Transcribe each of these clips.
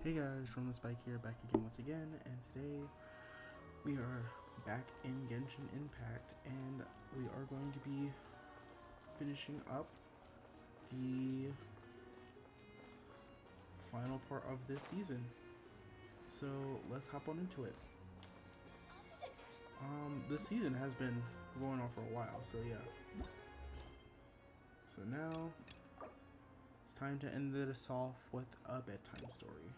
Hey guys, from the Spike here, back again once again, and today we are back in Genshin Impact, and we are going to be finishing up the final part of this season. So let's hop on into it. This season has been going on for a while, so yeah. So now it's time to end this off with a bedtime story.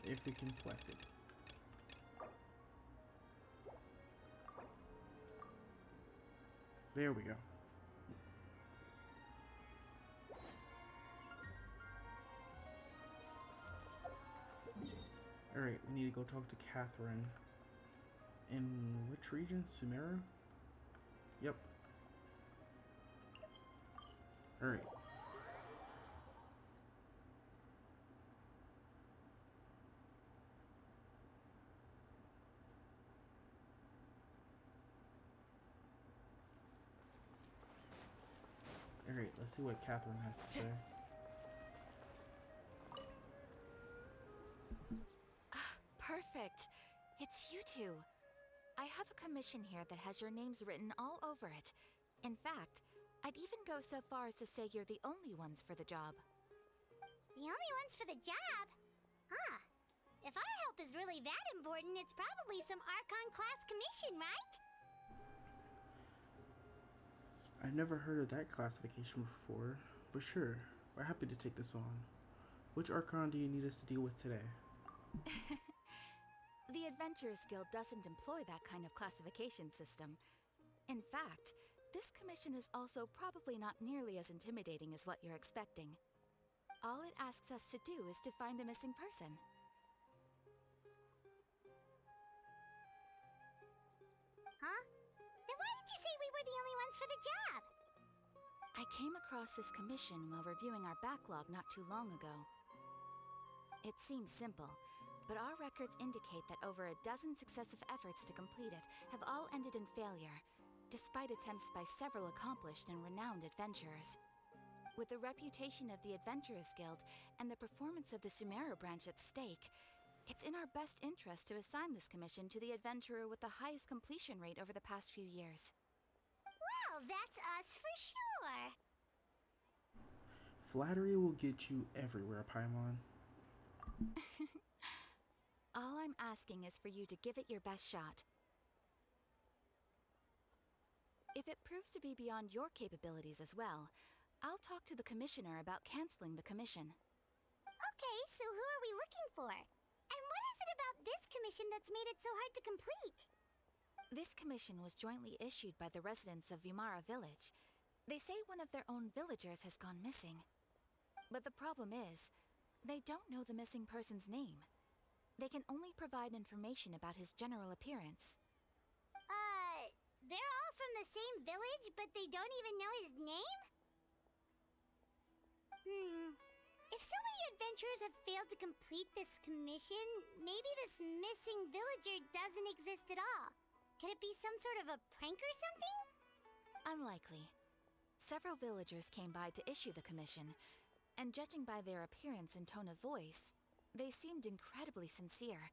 If we can select it. There we go. Alright, we need to go talk to Catherine. In which region? Sumeru? Yep. Alright. Alright, let's see what Catherine has to say. Perfect. It's you two. I have a commission here that has your names written all over it. In fact, I'd even go so far as to say you're the only ones for the job. The only ones for the job? Huh. If our help is really that important, it's probably some Archon class commission, right? I've never heard of that classification before, but sure, we're happy to take this on. Which Archon do you need us to deal with today? The Adventurers Guild doesn't employ that kind of classification system. In fact, this commission is also probably not nearly as intimidating as what you're expecting. All it asks us to do is to find the missing person. Huh? Then why did you say we were the only ones for the job? I came across this commission while reviewing our backlog not too long ago. It seems simple, but our records indicate that over a dozen successive efforts to complete it have all ended in failure, despite attempts by several accomplished and renowned adventurers. With the reputation of the Adventurers Guild and the performance of the Sumeru branch at stake, it's in our best interest to assign this commission to the adventurer with the highest completion rate over the past few years. Well, that's us for sure. Flattery will get you everywhere, Paimon. All I'm asking is for you to give it your best shot. If it proves to be beyond your capabilities as well, I'll talk to the commissioner about canceling the commission. Okay, so who are we looking for? And what is it about this commission that's made it so hard to complete? This commission was jointly issued by the residents of Vimara Village. They say one of their own villagers has gone missing. But the problem is, they don't know the missing person's name. They can only provide information about his general appearance. They're all from the same village, but they don't even know his name? If so many adventurers have failed to complete this commission, maybe this missing villager doesn't exist at all. Could it be some sort of a prank or something? Unlikely. Several villagers came by to issue the commission, and judging by their appearance and tone of voice, they seemed incredibly sincere.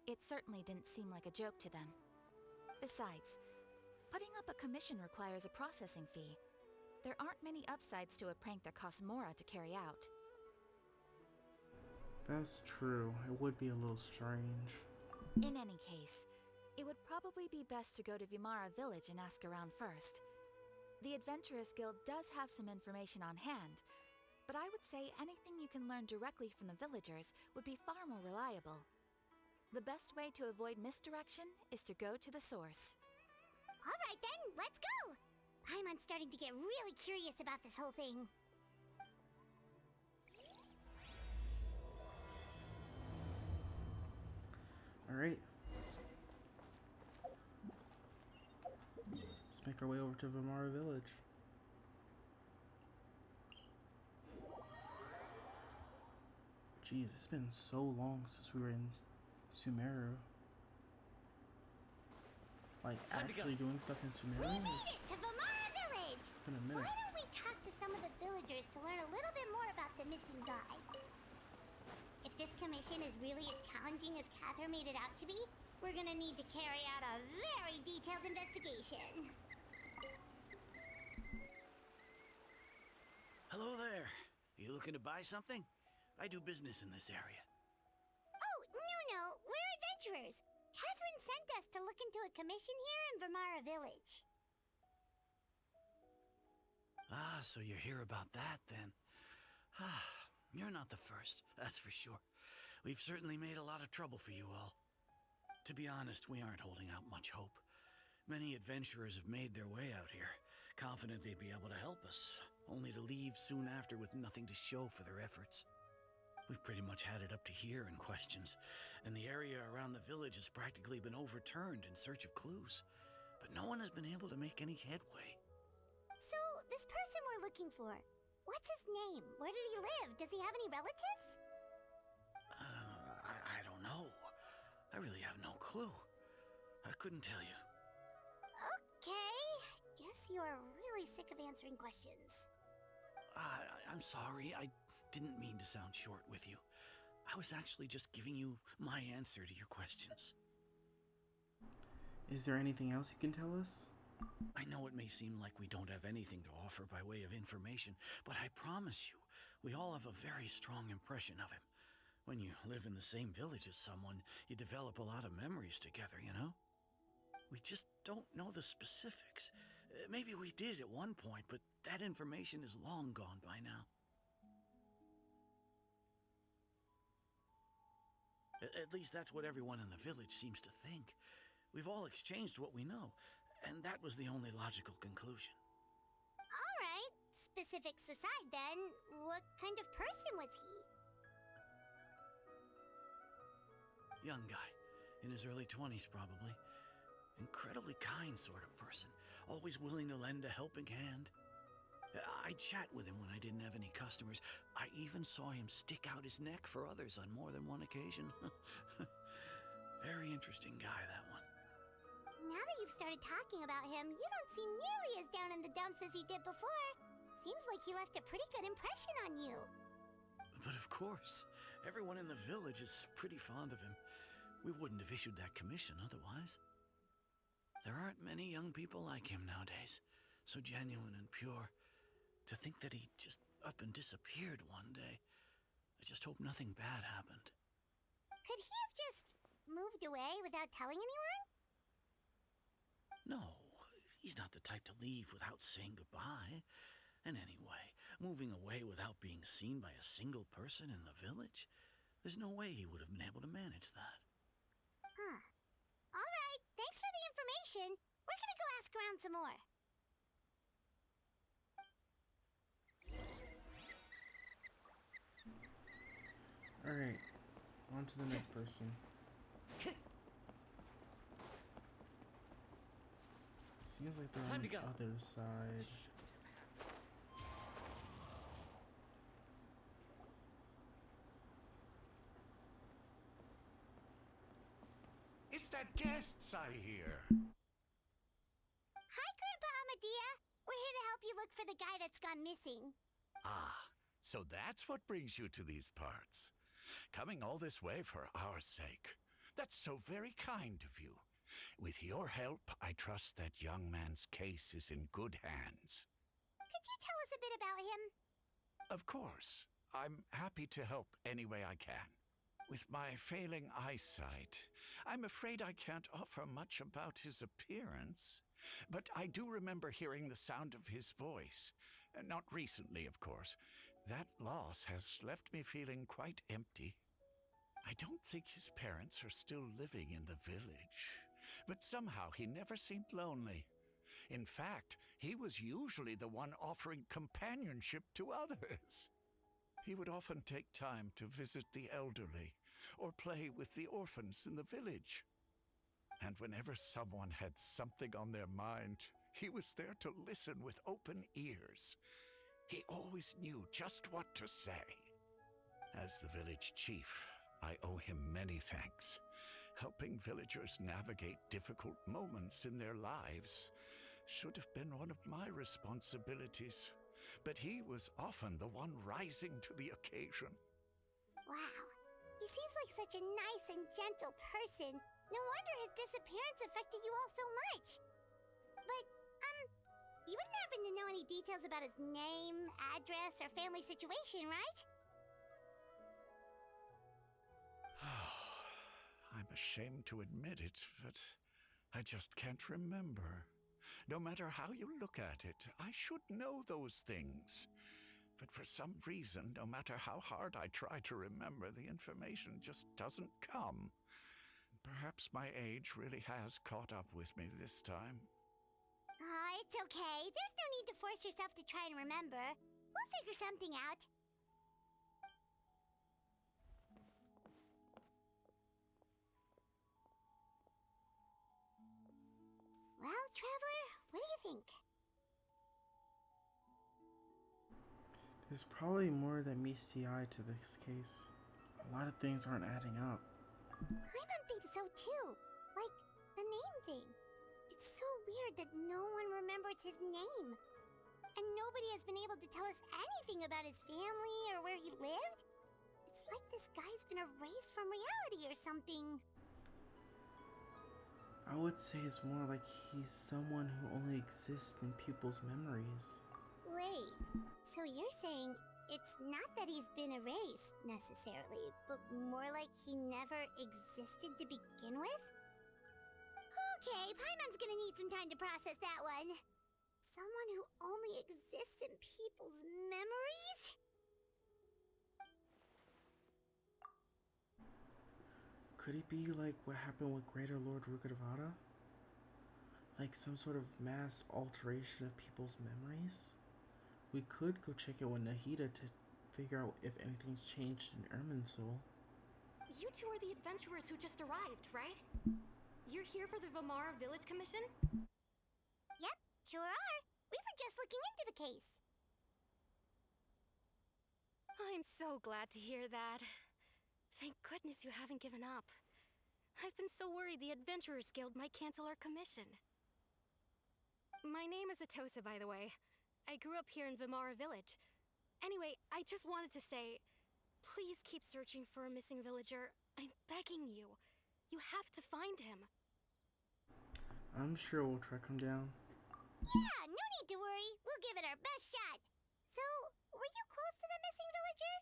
It certainly didn't seem like a joke to them. Besides, putting up a commission requires a processing fee. There aren't many upsides to a prank that costs Mora to carry out. That's true. It would be a little strange. In any case, it would probably be best to go to Vimara Village and ask around first. The Adventurers Guild does have some information on hand, but I would say anything you can learn directly from the villagers would be far more reliable. The best way to avoid misdirection is to go to the source. All right then, let's go! Paimon's starting to get really curious about this whole thing. Alright. Let's make our way over to Vimara Village. Jeez, it's been so long since we were in Sumeru. Like, actually doing stuff in Sumeru? We made it to Vimara Village! It's been a minute. Why don't we talk to some of the villagers to learn a little bit more about the missing guy? this commission is really as challenging as Catherine made it out to be, we're gonna need to carry out a very detailed investigation. Hello there. You looking to buy something? I do business in this area. Oh, no, we're adventurers. Catherine sent us to look into a commission here in Vermara Village. Ah, so you're here about that, then. Ah, you're not the first, that's for sure. We've certainly made a lot of trouble for you all. To be honest, we aren't holding out much hope. Many adventurers have made their way out here, confident they'd be able to help us, only to leave soon after with nothing to show for their efforts. We've pretty much had it up to here in questions, and the area around the village has practically been overturned in search of clues. But no one has been able to make any headway. So, this person we're looking for, what's his name? Where did he live? Does he have any relatives? I don't know. I really have no clue. I couldn't tell you. Okay, guess you are really sick of answering questions. I'm sorry. I didn't mean to sound short with you. I was actually just giving you my answer to your questions. Is there anything else you can tell us? I know it may seem like we don't have anything to offer by way of information, but I promise you, we all have a very strong impression of him. When you live in the same village as someone, you develop a lot of memories together, you know? We just don't know the specifics. Maybe we did at one point, but that information is long gone by now. At least that's what everyone in the village seems to think. We've all exchanged what we know, and that was the only logical conclusion. Alright, specifics aside then, what kind of person was he? Young guy, in his early 20s probably. Incredibly kind sort of person, always willing to lend a helping hand. I'd chat with him when I didn't have any customers. I even saw him stick out his neck for others on more than one occasion. Very interesting guy, that one. Now that you've started talking about him, you don't seem nearly as down in the dumps as you did before. Seems like he left a pretty good impression on you. But of course, everyone in the village is pretty fond of him. We wouldn't have issued that commission otherwise. There aren't many young people like him nowadays, so genuine and pure. To think that he just up and disappeared one day. I just hope nothing bad happened. Could he have just moved away without telling anyone? No, he's not the type to leave without saying goodbye. And anyway, moving away without being seen by a single person in the village, there's no way he would have been able to manage that. Huh. Alright, thanks for the information. We're gonna go ask around some more. Alright, on to the next person. Seems like they're on the other side. It's that guests I hear. Hi, Grandpa Amadea. We're here to help you look for the guy that's gone missing. Ah, so that's what brings you to these parts. Coming all this way for our sake. That's so very kind of you. With your help, I trust that young man's case is in good hands. Could you tell us a bit about him? Of course. I'm happy to help any way I can. With my failing eyesight, I'm afraid I can't offer much about his appearance. But I do remember hearing the sound of his voice. Not recently, of course. That loss has left me feeling quite empty. I don't think his parents are still living in the village. But somehow he never seemed lonely. In fact, he was usually the one offering companionship to others. He would often take time to visit the elderly or play with the orphans in the village. And whenever someone had something on their mind, he was there to listen with open ears. He always knew just what to say. As the village chief, I owe him many thanks. Helping villagers navigate difficult moments in their lives should have been one of my responsibilities. But he was often the one rising to the occasion. Wow. He seems like such a nice and gentle person. No wonder his disappearance affected you all so much. But, you wouldn't happen to know any details about his name, address, or family situation, right? I'm ashamed to admit it, but I just can't remember. No matter how you look at it, I should know those things. But for some reason, no matter how hard I try to remember, the information just doesn't come. Perhaps my age really has caught up with me this time. It's okay. There's no need to force yourself to try and remember. We'll figure something out. Well, Traveler, what do you think? There's probably more than meets the eye to this case. A lot of things aren't adding up. Paimon thinks so too. Like, the name thing. It's so weird that no one remembers his name. And nobody has been able to tell us anything about his family or where he lived. It's like this guy's been erased from reality or something. I would say it's more like he's someone who only exists in people's memories. Wait, so you're saying it's not that he's been erased, necessarily, but more like he never existed to begin with? Okay, Paimon's gonna need some time to process that one. Someone who only exists in people's memories? Could it be like what happened with Greater Lord Rukadavada? Like some sort of mass alteration of people's memories? We could go check it with Nahida to figure out if anything's changed in Irminsul. You two are the adventurers who just arrived, right? You're here for the Vamara Village Commission? Yep, sure are. We were just looking into the case. I'm so glad to hear that. Thank goodness you haven't given up. I've been so worried the Adventurers Guild might cancel our commission. My name is Atosa, by the way. I grew up here in Vamara Village. Anyway, I just wanted to say, please keep searching for a missing villager. I'm begging you. You have to find him. I'm sure we'll track him down. Yeah, no need to worry. We'll give it our best shot. So, were you close to the missing villager?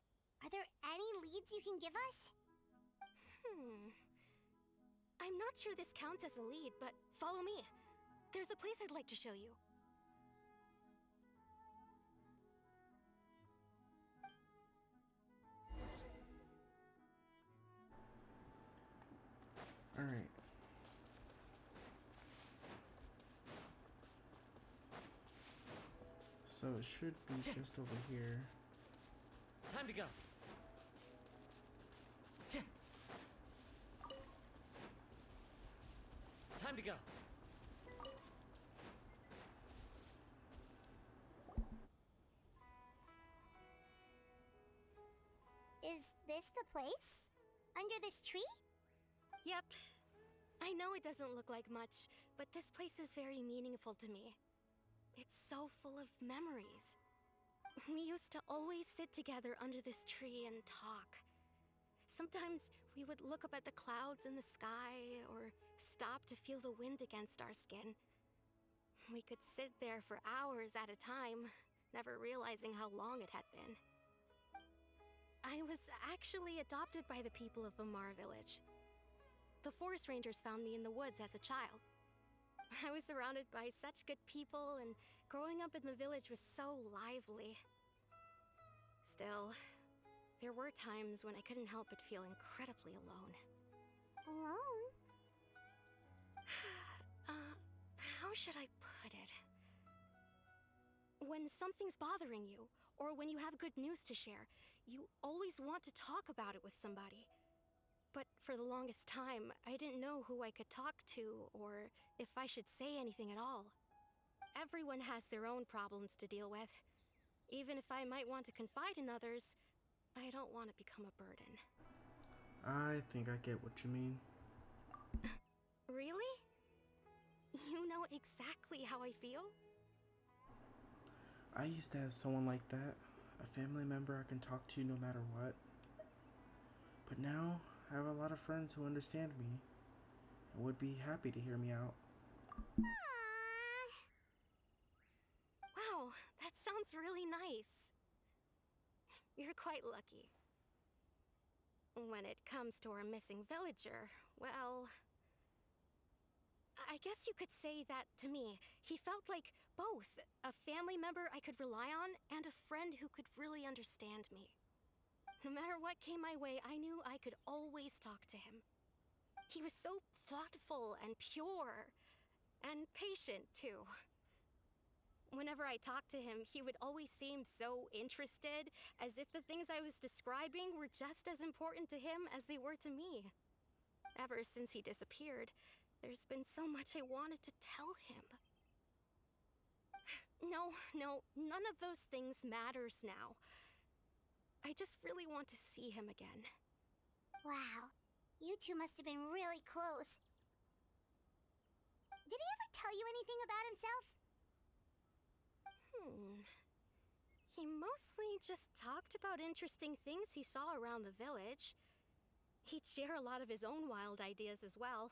Are there any leads you can give us? I'm not sure this counts as a lead, but follow me. There's a place I'd like to show you. Alright. So it should be just over here. Time to go. Time to go. Is this the place? Under this tree? Yep. I know it doesn't look like much, but this place is very meaningful to me. It's so full of memories. We used to always sit together under this tree and talk. Sometimes we would look up at the clouds in the sky, or stop to feel the wind against our skin. We could sit there for hours at a time, never realizing how long it had been. I was actually adopted by the people of Vamara Village. The forest rangers found me in the woods as a child. I was surrounded by such good people, and growing up in the village was so lively. Still, there were times when I couldn't help but feel incredibly alone. Alone? How should I put it? When something's bothering you, or when you have good news to share, you always want to talk about it with somebody. But for the longest time, I didn't know who I could talk to, or if I should say anything at all. Everyone has their own problems to deal with. Even if I might want to confide in others, I don't want to become a burden. I think I get what you mean. Really? You know exactly how I feel? I used to have someone like that. A family member I can talk to no matter what. But now I have a lot of friends who understand me and would be happy to hear me out. Aww. Wow, that sounds really nice. You're quite lucky. When it comes to our missing villager, well, I guess you could say that to me. He felt like both a family member I could rely on and a friend who could really understand me. No matter what came my way, I knew I could always talk to him. He was so thoughtful and pure, and patient too. Whenever I talked to him, he would always seem so interested, as if the things I was describing were just as important to him as they were to me. Ever since he disappeared, there's been so much I wanted to tell him. No, none of those things matters now. I just really want to see him again. Wow, you two must have been really close. Did he ever tell you anything about himself? He mostly just talked about interesting things he saw around the village. He'd share a lot of his own wild ideas as well.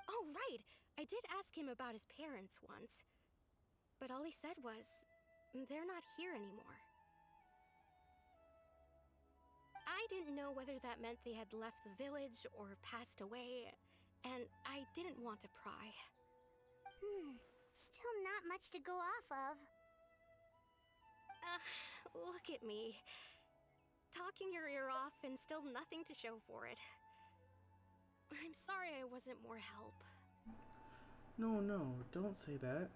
Oh, right! I did ask him about his parents once. But all he said was, they're not here anymore. I didn't know whether that meant they had left the village or passed away, and I didn't want to pry. Still not much to go off of. Look at me. Talking your ear off and still nothing to show for it. I'm sorry I wasn't more help. No, don't say that.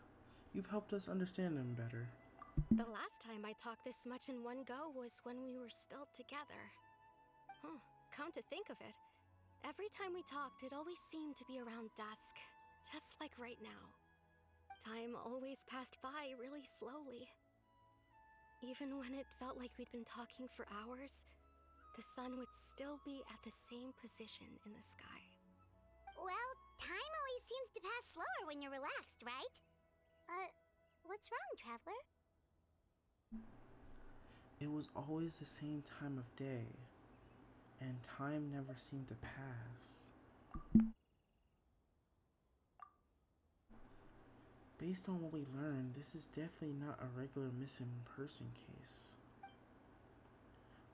You've helped us understand him better. The last time I talked this much in one go was when we were still together. Come to think of it, every time we talked, it always seemed to be around dusk, just like right now. Time always passed by really slowly. Even when it felt like we'd been talking for hours, the sun would still be at the same position in the sky. Well, time always seems to pass slower when you're relaxed, right? What's wrong, Traveler? It was always the same time of day, and time never seemed to pass. Based on what we learned, this is definitely not a regular missing person case.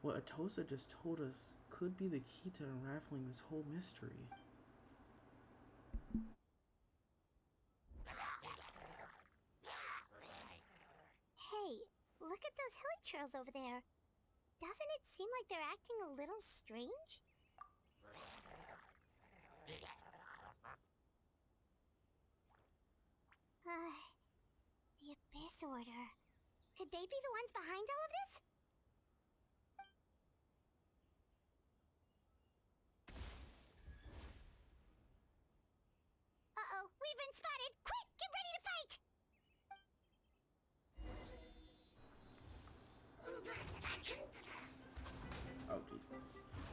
What Atosa just told us could be the key to unraveling this whole mystery. Hey, look at those hilly trails over there. Doesn't it seem like they're acting a little strange? The Abyss Order. Could they be the ones behind all of this? Uh-oh, we've been spotted! Quick, get ready to fight! Oh, jeez.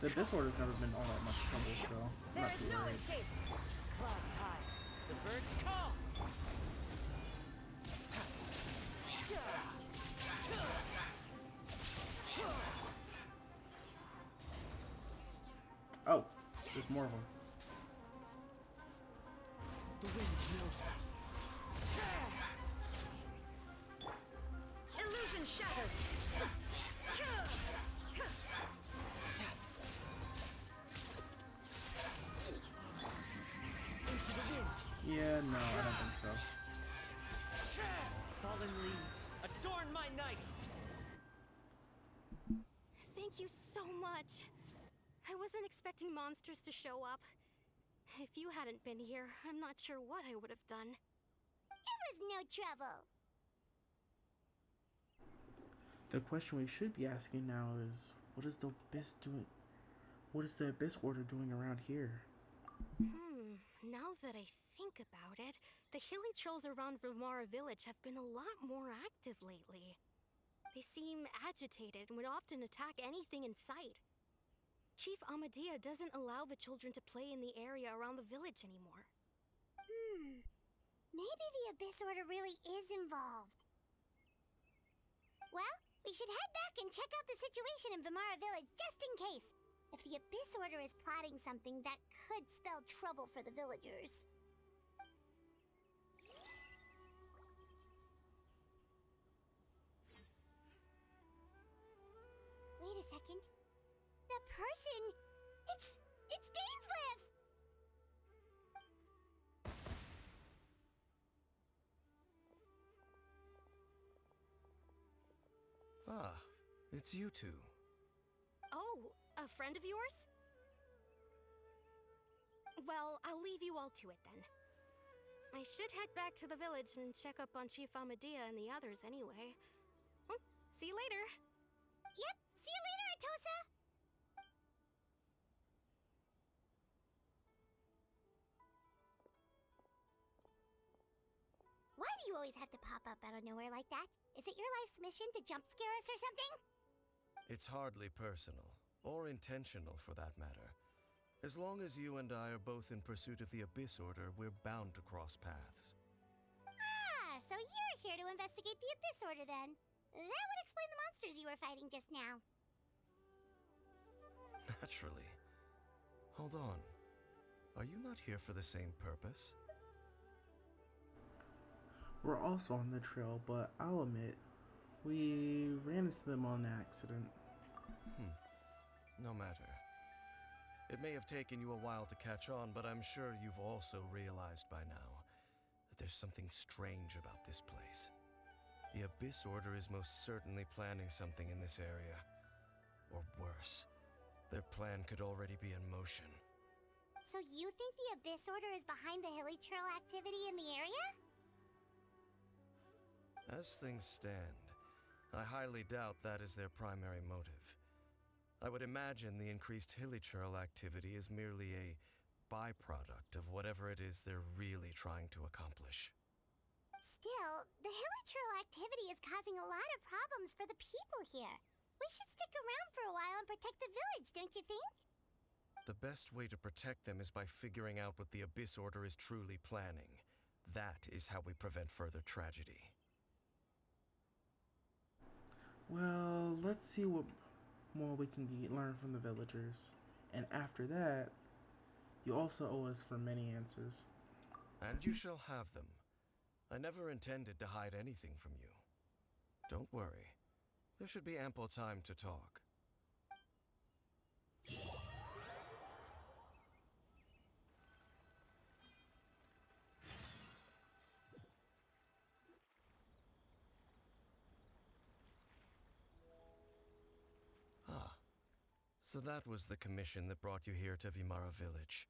The Abyss Order's never been all that much trouble, so I'm There not is too no worried. escape. Clouds high. The birds call. Oh, there's more of them. The wind knows me. Illusion shattered. Into the wind. Yeah, no, I don't think so. Fallen leaves adorn my night. Thank you so much. I wasn't expecting monsters to show up. If you hadn't been here, I'm not sure what I would have done. It was no trouble. The question we should be asking now is, what is the Abyss doing? What is the Abyss Order doing around here? Now that I think about it, the hilly trolls around Vimara village have been a lot more active lately. They seem agitated and would often attack anything in sight. Chief Amadea doesn't allow the children to play in the area around the village anymore. Maybe the Abyss Order really is involved. Well, we should head back and check out the situation in Vimara village just in case. if the Abyss Order is plotting something that could spell trouble for the villagers. Wait a second. That person! It's Dainsleif! Ah, it's you two. Oh, a friend of yours? Well, I'll leave you all to it then. I should head back to the village and check up on Chief Amadea and the others anyway. See you later. Yep, see you later, Atosa! Why do you always have to pop up out of nowhere like that? Is it your life's mission to jump scare us or something? It's hardly personal, or intentional for that matter. As long as you and I are both in pursuit of the Abyss Order, we're bound to cross paths. Ah, so you're here to investigate the Abyss Order then. That would explain the monsters you were fighting just now. Naturally. Hold on. Are you not here for the same purpose? We're also on the trail, but I'll admit, we ran into them on accident. No matter. It may have taken you a while to catch on, but I'm sure you've also realized by now that there's something strange about this place. The Abyss Order is most certainly planning something in this area. Or worse, their plan could already be in motion. So you think the Abyss Order is behind the hilly trail activity in the area? As things stand, I highly doubt that is their primary motive. I would imagine the increased hilly trail activity is merely a byproduct of whatever it is they're really trying to accomplish. Still, the hilly trail activity is causing a lot of problems for the people here. We should stick around for a while and protect the village, don't you think? The best way to protect them is by figuring out what the Abyss Order is truly planning. That is how we prevent further tragedy. Well, let's see what more we can learn from the villagers. And after that, you also owe us for many answers. And you shall have them. I never intended to hide anything from you. Don't worry. There should be ample time to talk. Ah, so that was the commission that brought you here to Vimara Village.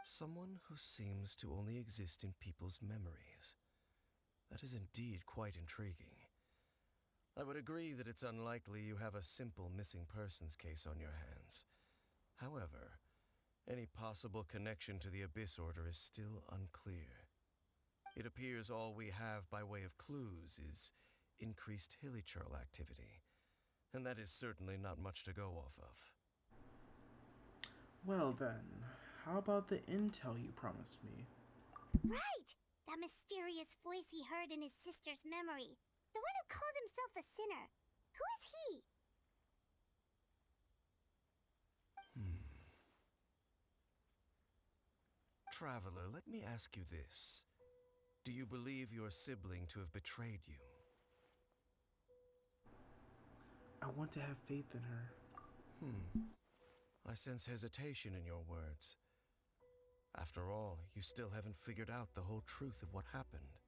Someone who seems to only exist in people's memories. That is indeed quite intriguing. I would agree that it's unlikely you have a simple missing persons case on your hands. However, any possible connection to the Abyss Order is still unclear. It appears all we have by way of clues is increased hilly trail activity, and that is certainly not much to go off of. Well then, how about the intel you promised me? Right! That mysterious voice he heard in his sister's memory. The one who called himself a sinner. Who is he? Traveler, let me ask you this. Do you believe your sibling to have betrayed you? I want to have faith in her. I sense hesitation in your words. After all, you still haven't figured out the whole truth of what happened.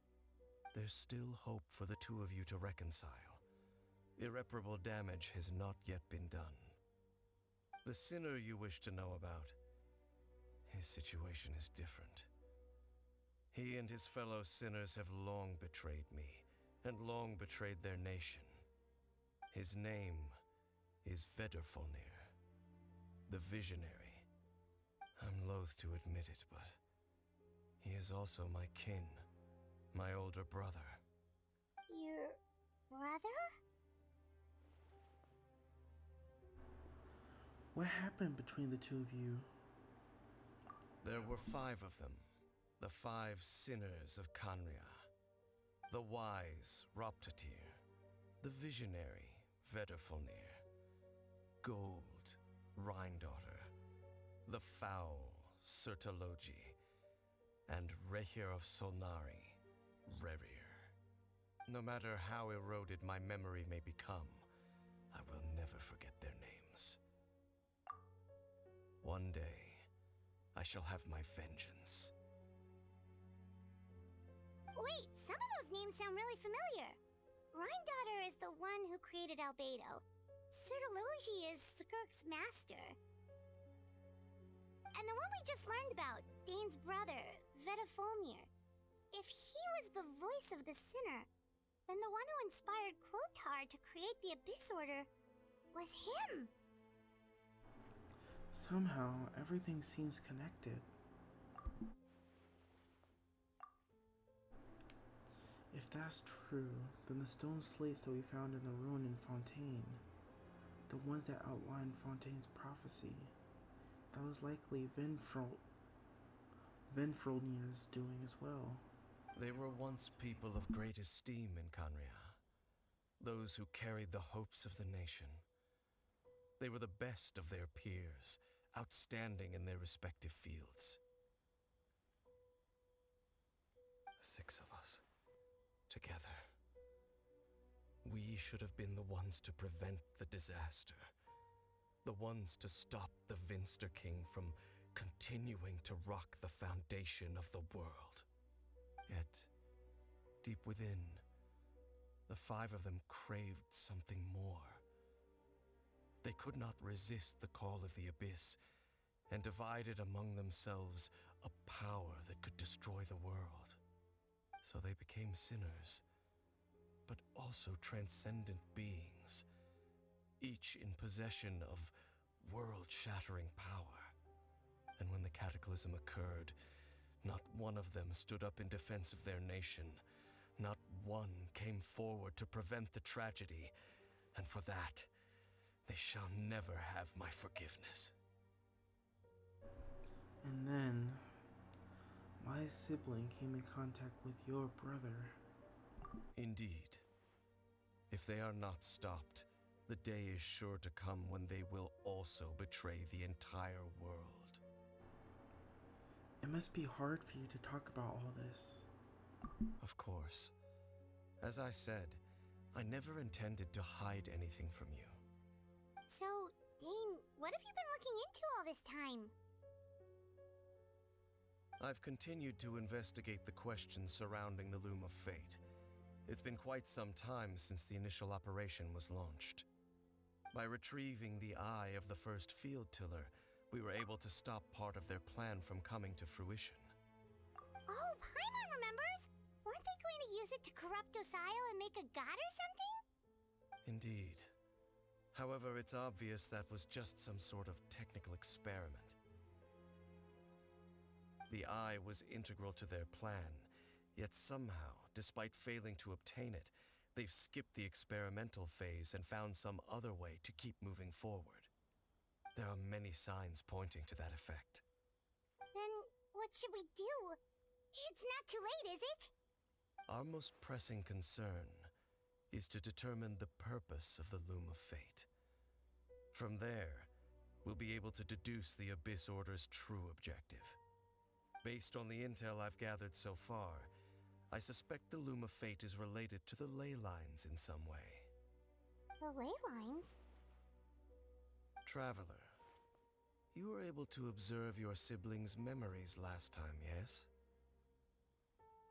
There's still hope for the two of you to reconcile. Irreparable damage has not yet been done. The sinner you wish to know about, his situation is different. He and his fellow sinners have long betrayed me, and long betrayed their nation. His name is Vedrfolnir, the Visionary. I'm loath to admit it, but he is also my kin, my older brother. Your brother? What happened between the two of you? There were 5 of them, the 5 sinners of Kanria. The wise, Roptatir. The visionary, Vedrfolnir. Gold, Rhine-daughter, the foul Sertologi, and Rehir of Solnari, Rerir. No matter how eroded my memory may become, I will never forget their names. One day, I shall have my vengeance. Wait, some of those names sound really familiar. Rhine-daughter is the one who created Albedo. Sertologi is Skirk's master. And the one we just learned about, Dane's brother, Vetafolnir. If he was the voice of the sinner, then the one who inspired Clotar to create the Abyss Order was him. Somehow, everything seems connected. If that's true, then the stone slates that we found in the ruin in Fontaine, the ones that outlined Fontaine's prophecy, that was likely Venfrolnir's doing as well. They were once people of great esteem in Canria, those who carried the hopes of the nation. They were the best of their peers, outstanding in their respective fields. 6 of us, together. We should have been the ones to prevent the disaster, the ones to stop the Vinster King from continuing to rock the foundation of the world. Yet, deep within, the 5 of them craved something more. They could not resist the call of the Abyss, and divided among themselves a power that could destroy the world. So they became sinners, but also transcendent beings, each in possession of world-shattering power. And when the cataclysm occurred, not one of them stood up in defense of their nation. Not one came forward to prevent the tragedy, and for that, they shall never have my forgiveness. And then, my sibling came in contact with your brother. Indeed. If they are not stopped, the day is sure to come when they will also betray the entire world. It must be hard for you to talk about all this. Of course. As I said, I never intended to hide anything from you. So, Dane, what have you been looking into all this time? I've continued to investigate the questions surrounding the Loom of Fate. It's been quite some time since the initial operation was launched. By retrieving the eye of the first field tiller, we were able to stop part of their plan from coming to fruition. Oh, Paimon remembers! Weren't they going to use it to corrupt Dosile and make a god or something? Indeed. However, it's obvious that was just some sort of technical experiment. The eye was integral to their plan, yet somehow, despite failing to obtain it, they've skipped the experimental phase and found some other way to keep moving forward. There are many signs pointing to that effect. Then, what should we do? It's not too late, is it? Our most pressing concern is to determine the purpose of the Loom of Fate. From there, we'll be able to deduce the Abyss Order's true objective. Based on the intel I've gathered so far, I suspect the Loom of Fate is related to the ley lines in some way. The ley lines? Traveler, you were able to observe your siblings' memories last time, yes?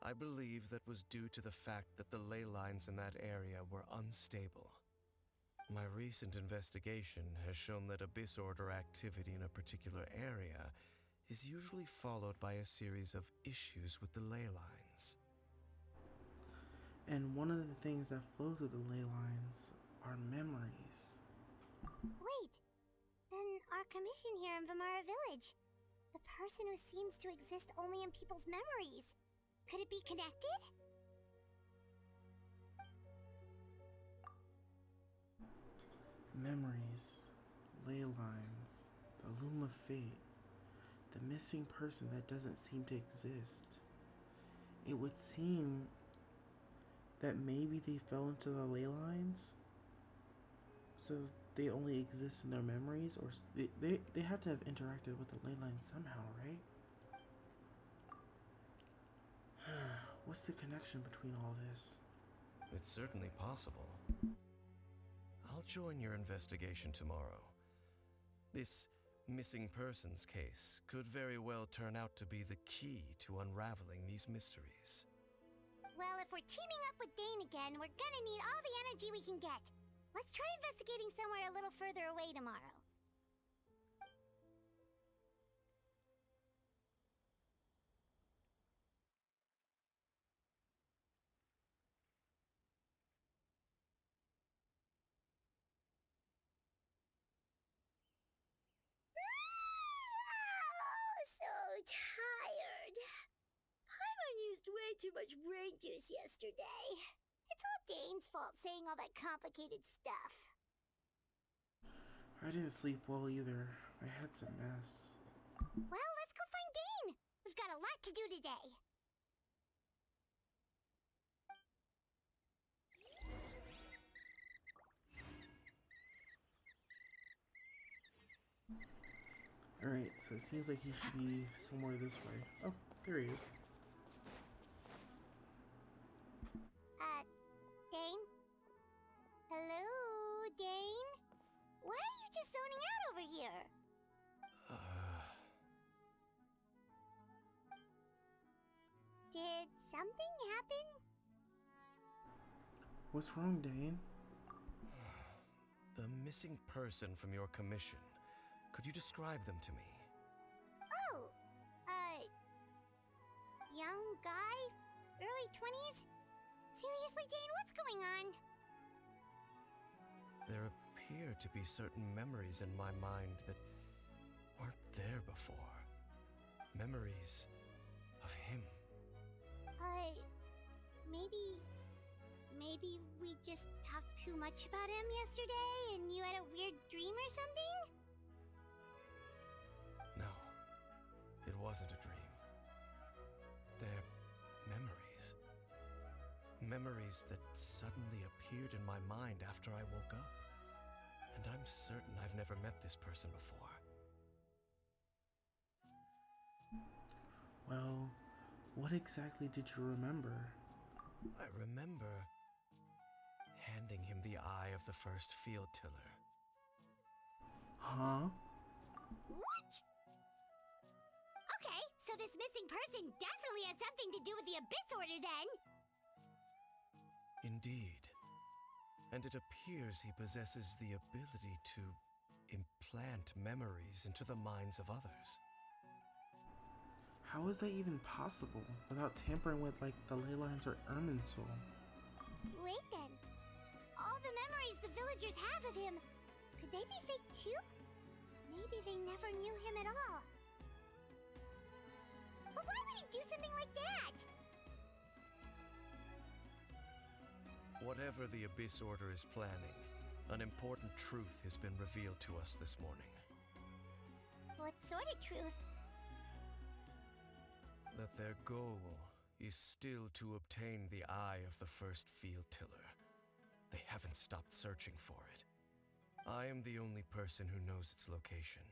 I believe that was due to the fact that the ley lines in that area were unstable. My recent investigation has shown that Abyss Order activity in a particular area is usually followed by a series of issues with the ley lines. And one of the things that flow through the ley lines are memories. Wait, then our commission here in Vimara Village, the person who seems to exist only in people's memories, could it be connected? Memories, ley lines, the Loom of Fate, the missing person that doesn't seem to exist. It would seem that maybe they fell into the ley lines, so they only exist in their memories, or they have to have interacted with the ley line somehow, right? What's the connection between all this? It's certainly possible. I'll join your investigation tomorrow. This missing persons case could very well turn out to be the key to unraveling these mysteries. Well, if we're teaming up with Dane again, we're gonna need all the energy we can get. Let's try investigating somewhere a little further away tomorrow. Oh, so tired. Paimon used way too much brain juice yesterday. It's all Dane's fault saying all that complicated stuff. I didn't sleep well either. My head's a mess. Well, let's go find Dane. We've got a lot to do today. Alright, so it seems like he should be somewhere this way. Oh, there he is. Dane? Hello, Dane? Why are you just zoning out over here? Did something happen? What's wrong, Dane? The missing person from your commission. Could you describe them to me? Oh, young guy? Early 20s? Seriously, Dane, what's going on? There appear to be certain memories in my mind that weren't there before. Memories of him. Maybe we just talked too much about him yesterday and you had a weird dream or something? No, it wasn't a dream. They're memories. Memories that suddenly appeared in my mind after I woke up. And I'm certain I've never met this person before. Well, what exactly did you remember? I remember handing him the eye of the first field tiller. Huh? What? Okay, so this missing person definitely has something to do with the Abyss Order then! Indeed. And it appears he possesses the ability to implant memories into the minds of others. How is that even possible without tampering with, like, the ley lines or Irminsul? Wait then. All the memories the villagers have of him, could they be fake too? Maybe they never knew him at all. But why would he do something like that? Whatever the Abyss Order is planning, an important truth has been revealed to us this morning. What sort of truth? That their goal is still to obtain the eye of the first field tiller. They haven't stopped searching for it. I am the only person who knows its location.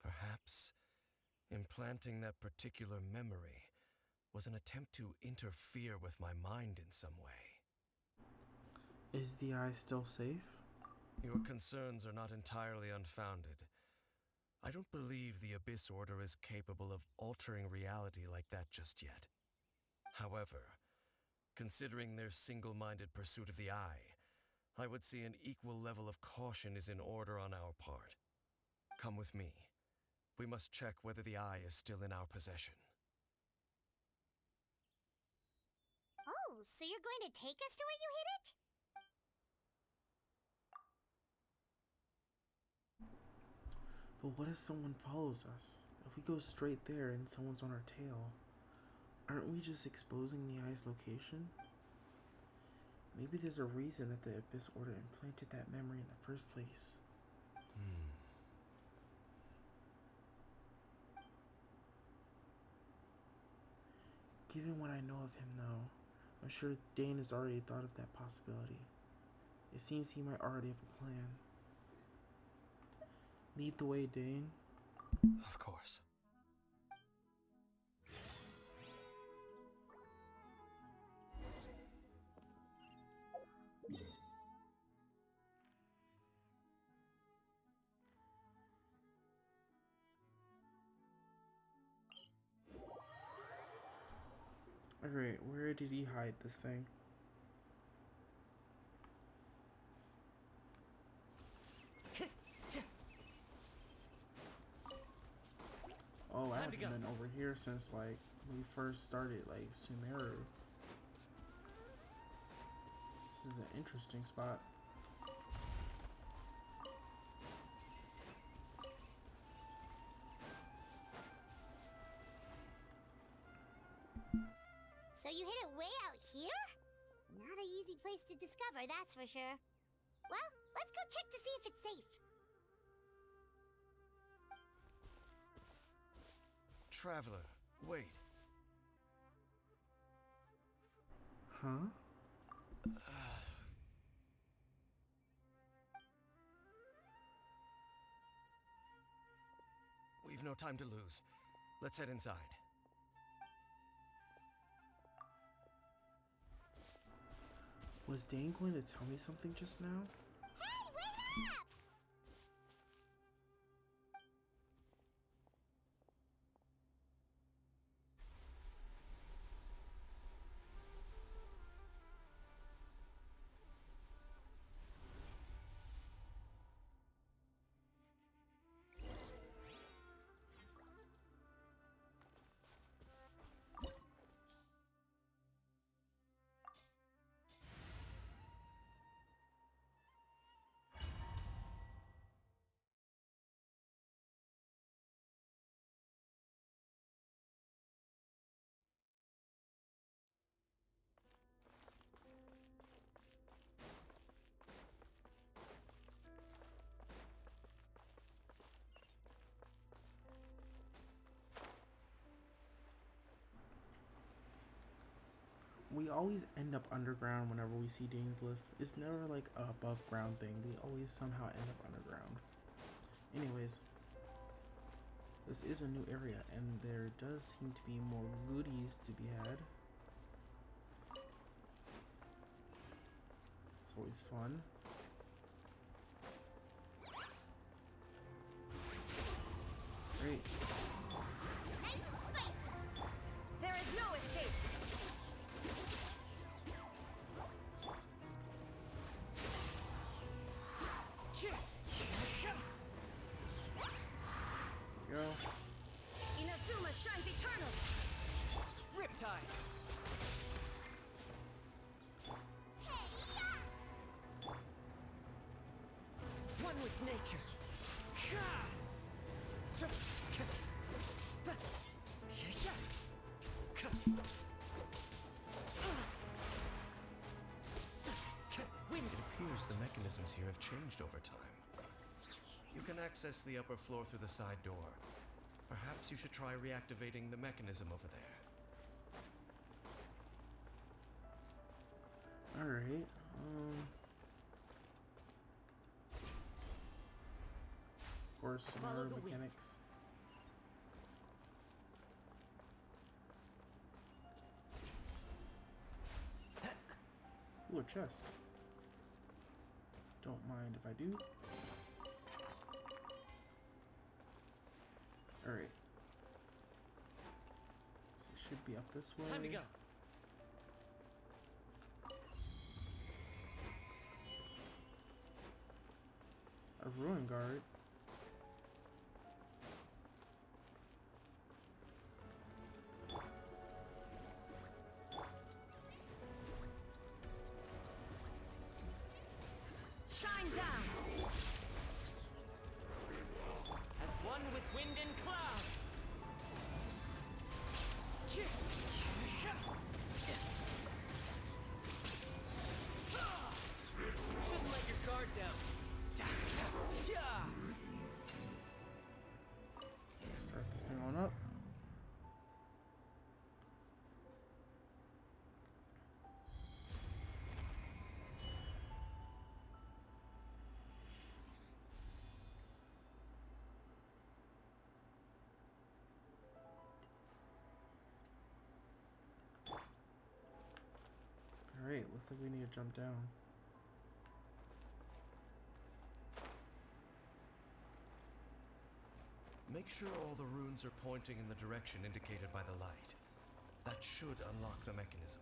Perhaps implanting that particular memory was an attempt to interfere with my mind in some way. Is the eye still safe? Your concerns are not entirely unfounded. I don't believe the Abyss Order is capable of altering reality like that just yet. However, considering their single-minded pursuit of the eye, I would say an equal level of caution is in order on our part. Come with me. We must check whether the eye is still in our possession. Oh, so you're going to take us to where you hid it? But what if someone follows us? If we go straight there and someone's on our tail, aren't we just exposing the eye's location? Maybe there's a reason that the Abyss Order implanted that memory in the first place. Given what I know of him, though, I'm sure Dane has already thought of that possibility. It seems he might already have a plan. Lead the way, Dane. Of course. Alright, where did he hide this thing? Oh, I haven't been over here since like we first started like Sumeru. This is an interesting spot. So you hid it way out here? Not an easy place to discover, that's for sure. Well, let's go check to see if it's safe. Traveler, wait. Huh? We've no time to lose. Let's head inside. Was Dane going to tell me something just now? Hey, wait up! We always end up underground whenever we see Dane's lift. It's never like a above ground thing. We always somehow end up underground. Anyways, this is a new area and there does seem to be more goodies to be had. It's always fun. Great. Nice and spicy! There is no escape! Go. Inazuma shines eternal! Riptide. One with nature. It appears the mechanisms here have changed over time. You can access the upper floor through the side door. Perhaps you should try reactivating the mechanism over there. Alright. Of course, some Follow more the wind. mechanics. Ooh, a chest. Don't mind if I do. Alright. So it should be up this way. Time to go. A ruin guard. Shine down! As one with wind and cloud. Shouldn't let your guard down. Start this thing on up. Alright, looks like we need to jump down. Make sure all the runes are pointing in the direction indicated by the light. That should unlock the mechanism.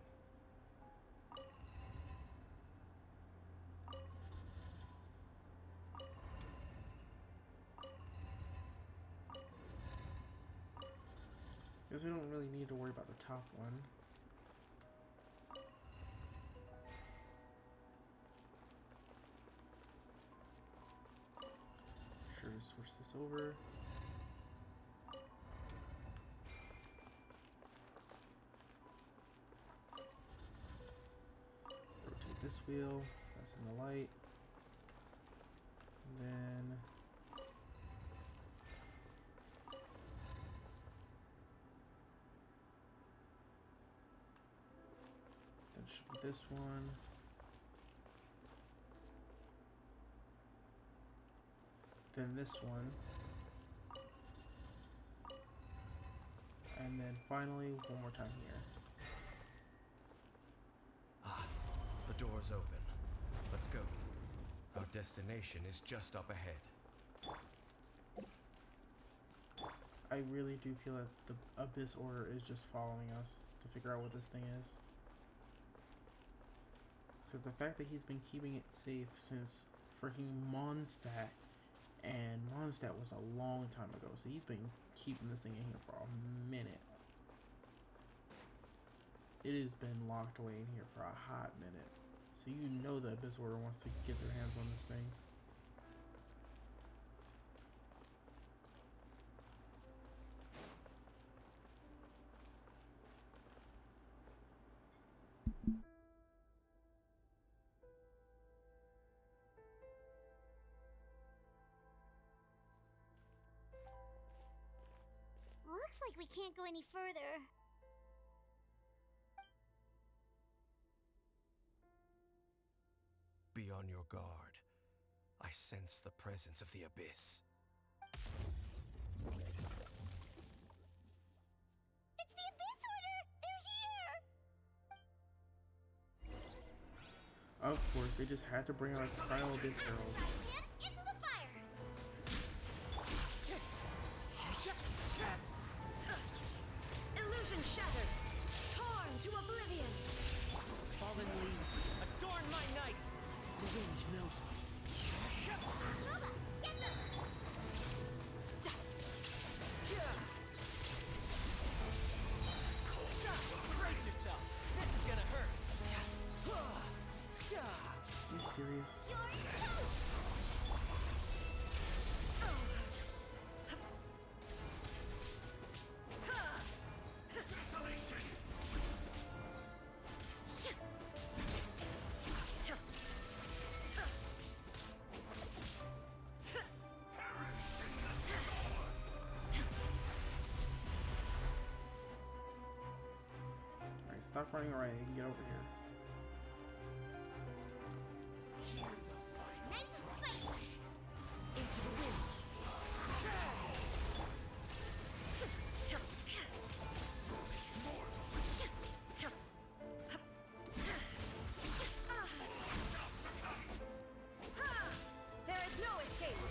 Guess we don't really need to worry about the top one. Sure to switch this over. Rotate this wheel. That's in the light. And then should be this one. Then this one. And then finally, one more time here. Ah, the door's open. Let's go. Our destination is just up ahead. I really do feel that the Abyss Order is just following us to figure out what this thing is. Because the fact that he's been keeping it safe since freaking Mondstadt, and Mondstadt was a long time ago, so he's been keeping this thing in here for a minute. It has been locked away in here for a hot minute. So you know the Abyss Order wants to get their hands on this thing. Looks like we can't go any further. Be on your guard. I sense the presence of the Abyss. It's the Abyss Order! They're here! Of course, they just had to bring out Cryo Abyss Herald. Into the fire! Illusion shattered! Torn to oblivion! Fallen leaves, adorn my night! The wind knows me. Luba, get them! Brace yourself! This is gonna hurt! Are you serious? You're toast! Alright, stop running away and get over here. Nice and spicy! Into the wind! There is no escape!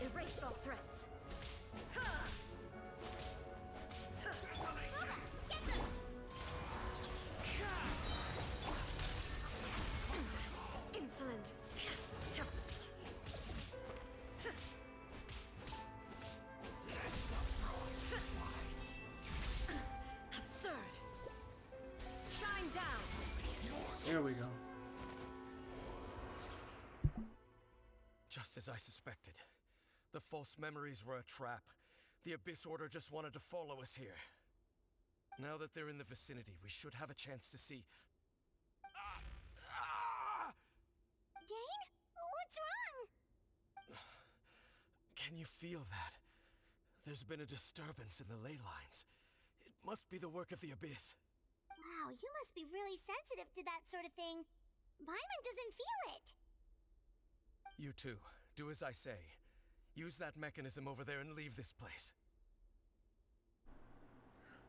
Erase all threats! Luba, get them! Insolent. Absurd! Shine down! There we go. Just as I suspected. The false memories were a trap. The Abyss Order just wanted to follow us here. Now that they're in the vicinity, we should have a chance to see... Dane? What's wrong? Can you feel that? There's been a disturbance in the ley lines. It must be the work of the Abyss. Wow, you must be really sensitive to that sort of thing. Paimon doesn't feel it. You too. Do as I say. Use that mechanism over there and leave this place.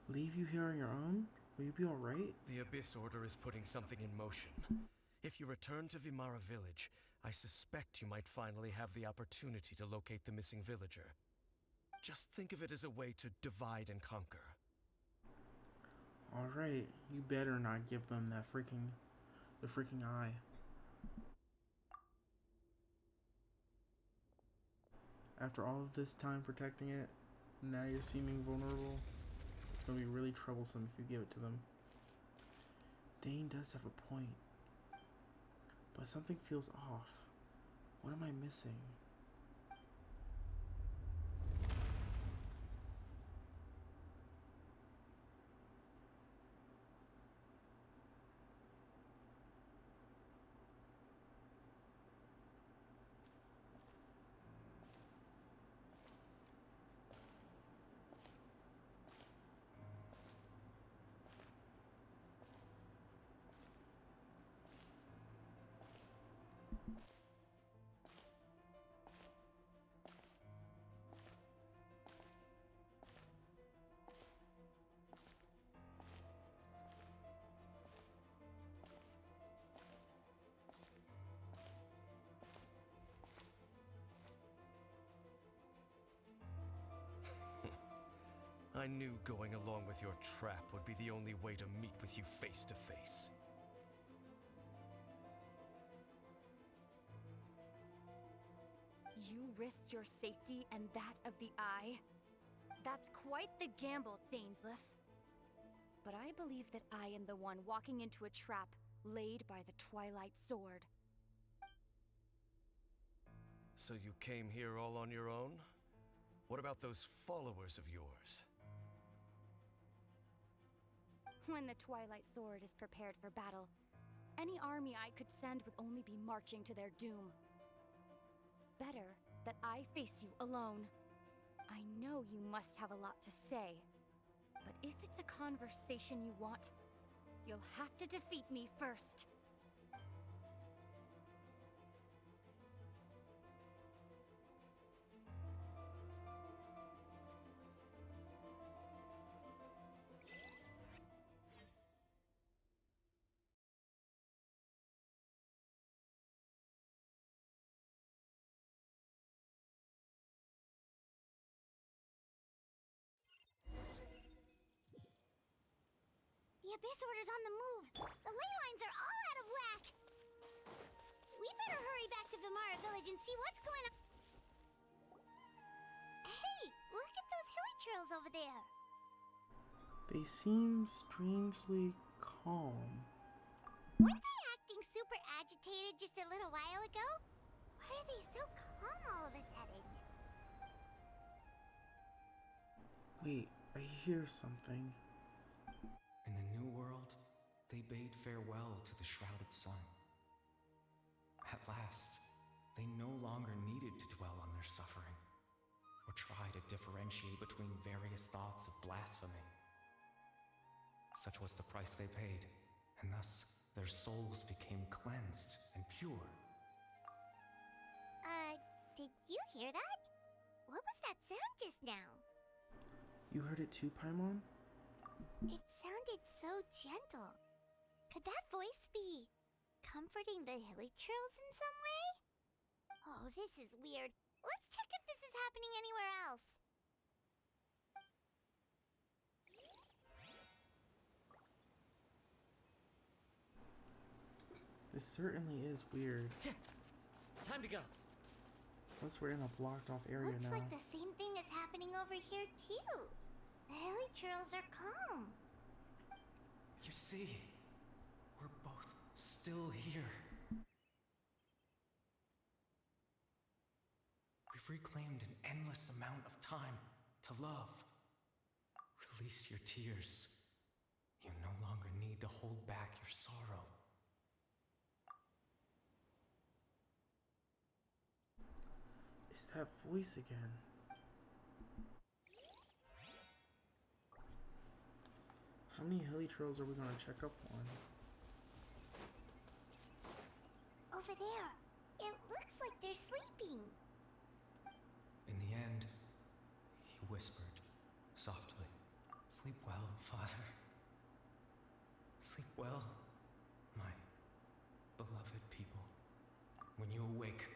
Leave you here on your own? Will you be alright? The Abyss Order is putting something in motion. If you return to Vimara Village, I suspect you might finally have the opportunity to locate the missing villager. Just think of it as a way to divide and conquer. Alright, you better not give them that the freaking eye. After all of this time protecting it, now you're seeming vulnerable. It's gonna be really troublesome if you give it to them. Dane does have a point. But something feels off. What am I missing? I knew going along with your trap would be the only way to meet with you face to face. You risked your safety and that of the Eye? That's quite the gamble, Dainsleif. But I believe that I am the one walking into a trap laid by the Twilight Sword. So you came here all on your own? What about those followers of yours? When the Twilight Sword is prepared for battle, any army I could send would only be marching to their doom. Better that I face you alone. I know you must have a lot to say, but if it's a conversation you want, you'll have to defeat me first. The Abyss Order's on the move. The ley lines are all out of whack. We better hurry back to Vimara Village and see what's going on. Hey, look at those hilly trails over there. They seem strangely calm. Weren't they acting super agitated just a little while ago? Why are they so calm all of a sudden? Wait, I hear something. In the New World, they bade farewell to the shrouded sun. At last, they no longer needed to dwell on their suffering, or try to differentiate between various thoughts of blasphemy. Such was the price they paid, and thus their souls became cleansed and pure. Did you hear that? What was that sound just now? You heard it too, Paimon? It sounded so gentle. Could that voice be comforting the hilly trails in some way? Oh, this is weird. Let's check if this is happening anywhere else. This certainly is weird. Time to go. Plus we're in a blocked off area Looks now. like the same thing is happening over here too. The hilly trails are calm. You see, we're both still here. We've reclaimed an endless amount of time to love. Release your tears. You no longer need to hold back your sorrow. It's that voice again. How many hilly trails are we gonna check up on? Over there. It looks like they're sleeping. In the end, he whispered softly, "Sleep well, Father." well, my beloved people. When you awake,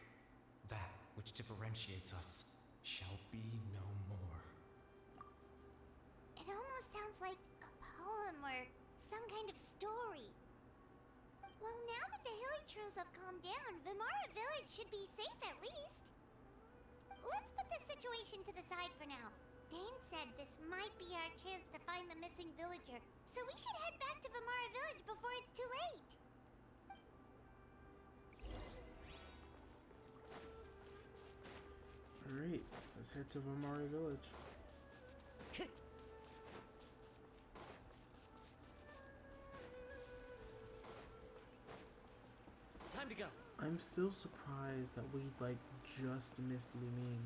that which differentiates us shall be no more. It almost sounds like a poem or some kind of story. Well, now that the Hillytros have calmed down, Vimara Village should be safe at least. Let's put this situation to the side for now. Dane said this might be our chance to find the missing villager, so we should head back to Vimara Village before it's too late. Alright, let's head to Vimara Village. Time to go. I'm still surprised that we, like, just missed Lumine.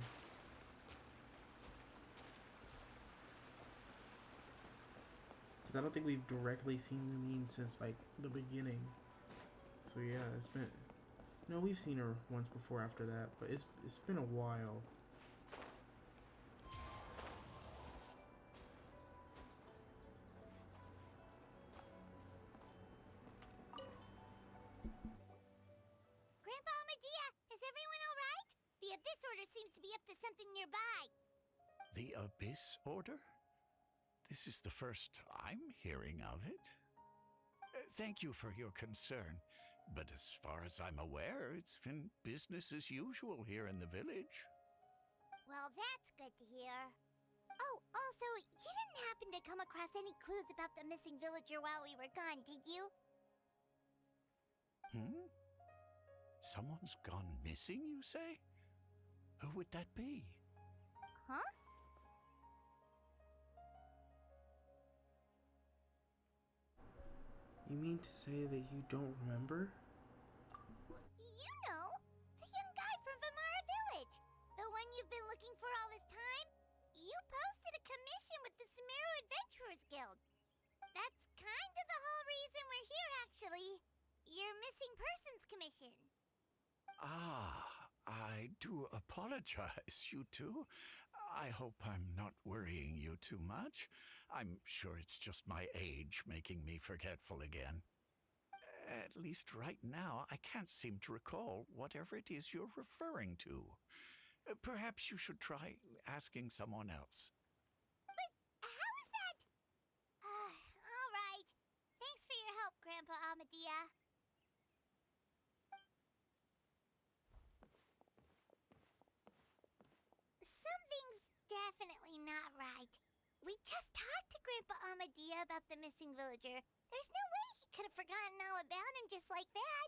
Because I don't think we've directly seen Lumine since, like, the beginning. So yeah, it's been... No, we've seen her once before after that, but it's been a while. Grandpa Medea, is everyone alright? The Abyss Order seems to be up to something nearby. The Abyss Order? This is the first I'm hearing of it. Thank you for your concern, but as far as I'm aware, it's been business as usual here in the village. Well, that's good to hear. Oh, also, you didn't happen to come across any clues about the missing villager while we were gone, did you? Someone's gone missing, you say? Who would that be? Huh? You mean to say that you don't remember? You know, the young guy from Vimara Village. The one you've been looking for all this time. You posted a commission with the Sumeru Adventurers Guild. That's kind of the whole reason we're here, actually. Your missing persons commission. I do apologize, you two. I hope I'm not worrying you too much. I'm sure it's just my age making me forgetful again. At least right now, I can't seem to recall whatever it is you're referring to. Perhaps you should try asking someone else. But how is that? All right. Thanks for your help, Grandpa Amadea. Something's definitely not right. We just talked to Grandpa Amadea about the missing villager. There's no way he could have forgotten all about him just like that.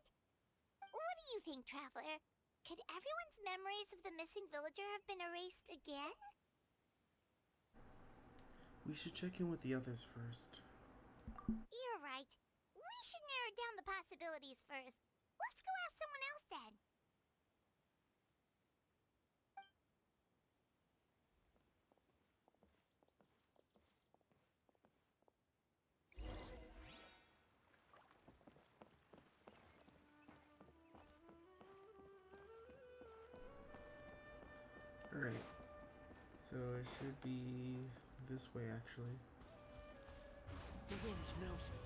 What do you think, Traveler? Could everyone's memories of the missing villager have been erased again? We should check in with the others first. You're right. We should narrow down the possibilities first. Let's go ask someone else then. Alright. So it should be this way, actually. The wind knows me.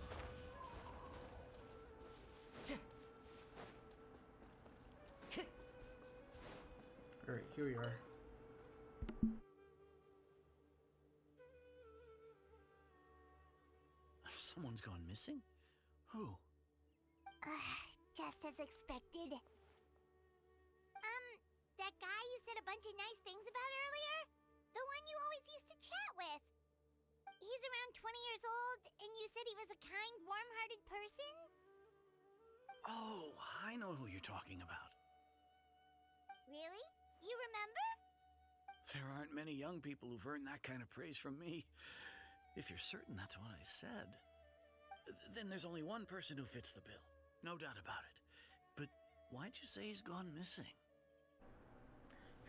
Alright, here we are. Someone's gone missing? Who? Just as expected. That guy you said a bunch of nice things about earlier? The one you always used to chat with. He's around 20 years old, and you said he was a kind, warm-hearted person? Oh, I know who you're talking about. Really? You remember? There aren't many young people who've earned that kind of praise from me. If you're certain that's what I said, then there's only one person who fits the bill. No doubt about it. But why'd you say he's gone missing?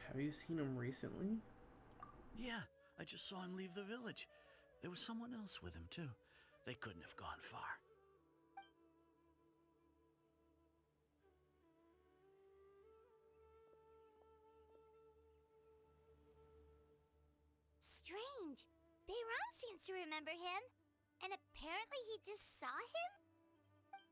Have you seen him recently? Yeah, I just saw him leave the village. There was someone else with him, too. They couldn't have gone far. Strange. Bayram seems to remember him. And apparently he just saw him?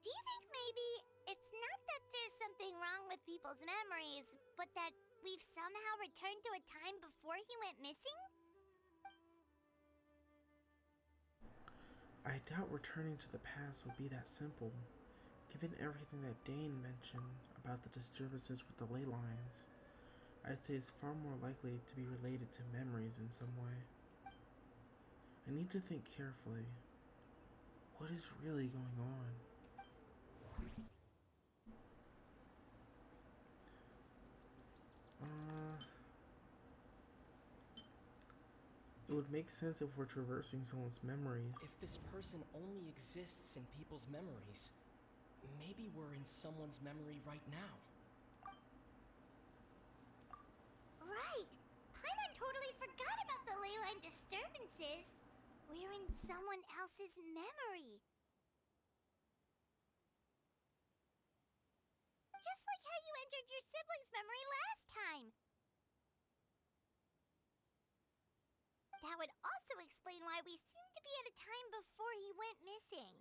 Do you think maybe it's not that there's something wrong with people's memories, but that we've somehow returned to a time before he went missing? I doubt returning to the past would be that simple, given everything that Dane mentioned about the disturbances with the ley lines. I'd say it's far more likely to be related to memories in some way. I need to think carefully. What is really going on? It would make sense if we're traversing someone's memories. If this person only exists in people's memories, maybe we're in someone's memory right now. Right! Paimon totally forgot about the ley line disturbances. We're in someone else's memory. Just like how you entered your sibling's memory last time. That would also explain why we seem to be at a time before he went missing.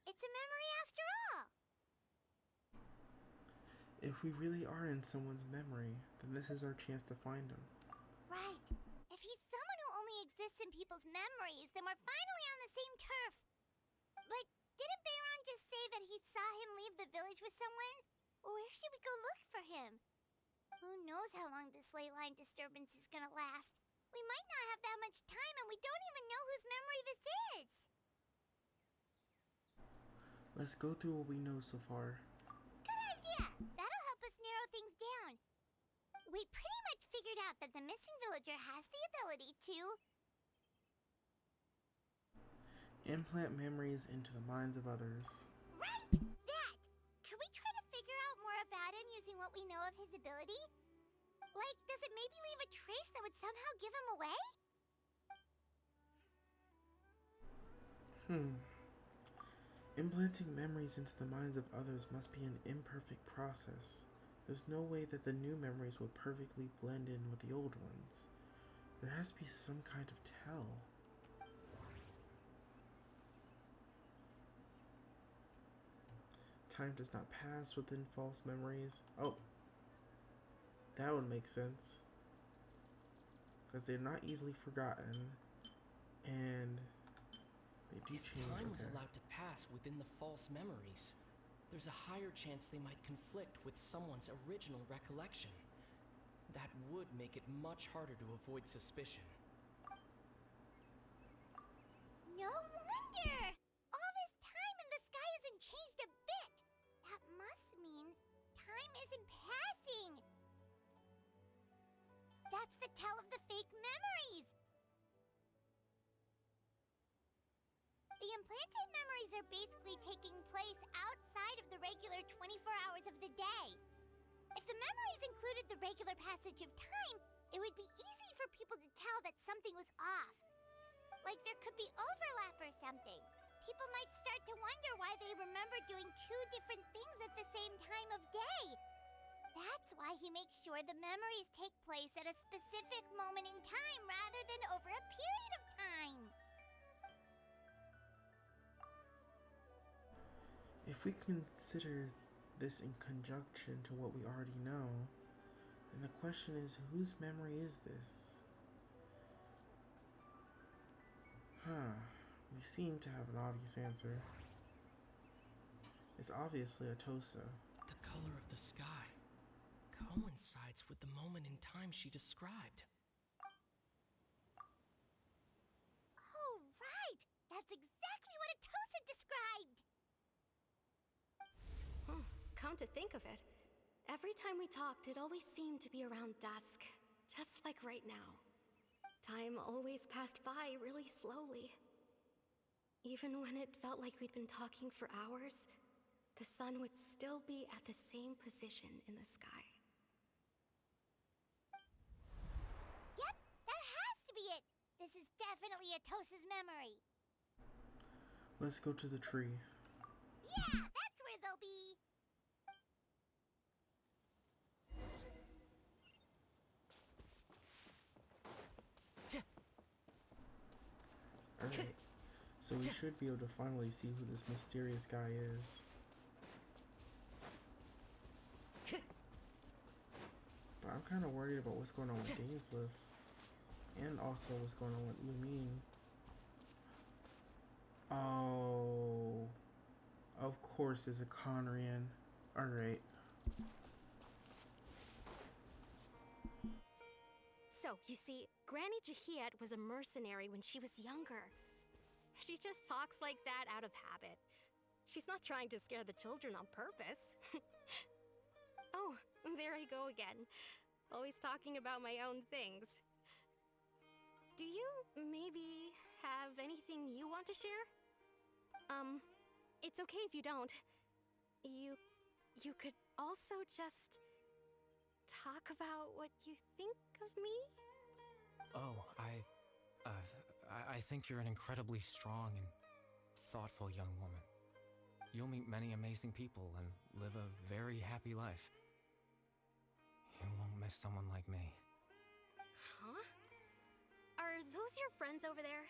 It's a memory after all. If we really are in someone's memory, then this is our chance to find him. Right. If he's someone who only exists in people's memories, then we're finally on the same turf. But didn't Bayron just say that he saw him leave the village with someone? Where should we go look for him? Who knows how long this ley line disturbance is gonna last? We might not have that much time, and we don't even know whose memory this is. Let's go through what we know so far. Good idea! That'll help us narrow things down. We pretty much figured out that the missing villager has the ability to Implant memories into the minds of others. Right! That! Could we try to figure out more about him using what we know of his ability? Like, does it maybe leave a trace that would somehow give him away? Implanting memories into the minds of others must be an imperfect process. There's no way that the new memories will perfectly blend in with the old ones. There has to be some kind of tell. Time does not pass within false memories. Oh, that would make sense. Because they're not easily forgotten. And they do If change. time was allowed to pass within the false memories, there's a higher chance they might conflict with someone's original recollection. That would make it much harder to avoid suspicion. No wonder! All this time and the sky hasn't changed a bit! That must mean time isn't passing! That's the tell of the fake memories! The implanted memories are basically taking place outside of the regular 24 hours of the day. If the memories included the regular passage of time, it would be easy for people to tell that something was off. Like there could be overlap or something. People might start to wonder why they remember doing two different things at the same time of day. That's why he makes sure the memories take place at a specific moment in time rather than over a period of time. If we consider this in conjunction to what we already know, then the question is, whose memory is this? We seem to have an obvious answer. It's obviously Atosa. The color of the sky coincides with the moment in time she described. Oh, right! That's exactly what Atosa described! Come to think of it, every time we talked, it always seemed to be around dusk, just like right now. Time always passed by really slowly. Even when it felt like we'd been talking for hours, the sun would still be at the same position in the sky. Yep, that has to be it! This is definitely Atosa's memory. Let's go to the tree. Yeah, that's where they'll be! Alright, so we should be able to finally see who this mysterious guy is. kind of worried about what's going on with Dainsliff. And also what's going on with Lumine. Oh. Of course it's a Conrian. Alright. So, you see, Granny Jahiet was a mercenary when she was younger. She just talks like that out of habit. She's not trying to scare the children on purpose. Oh, there I go again. Always talking about my own things. Do you maybe have anything you want to share? It's okay if you don't. You could also just talk about what you think of me? Oh, I think you're an incredibly strong and thoughtful young woman. You'll meet many amazing people and live a very happy life. You won't miss someone like me. Huh? Are those your friends over there?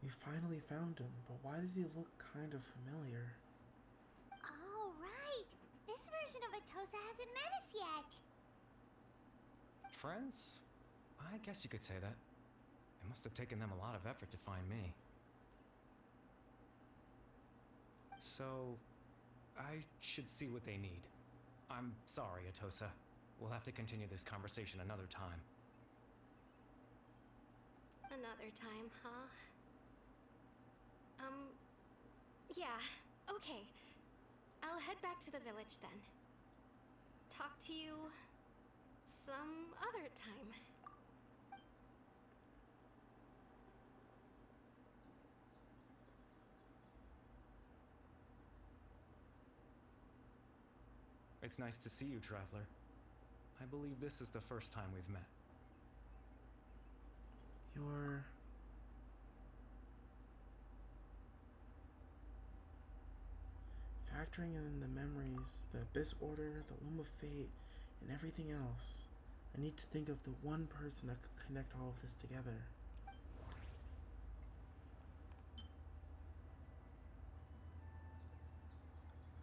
We finally found him, but why does he look kind of familiar? Oh, right. This version of Atosa hasn't met us yet. Friends? I guess you could say that. It must have taken them a lot of effort to find me. So, I should see what they need. I'm sorry, Atosa. We'll have to continue this conversation another time. Another time, huh? Yeah, okay. I'll head back to the village then. Talk to you some other time. It's nice to see you, Traveler. I believe this is the first time we've met. You're... factoring in the memories, the Abyss Order, the Loom of Fate, and everything else, I need to think of the one person that could connect all of this together.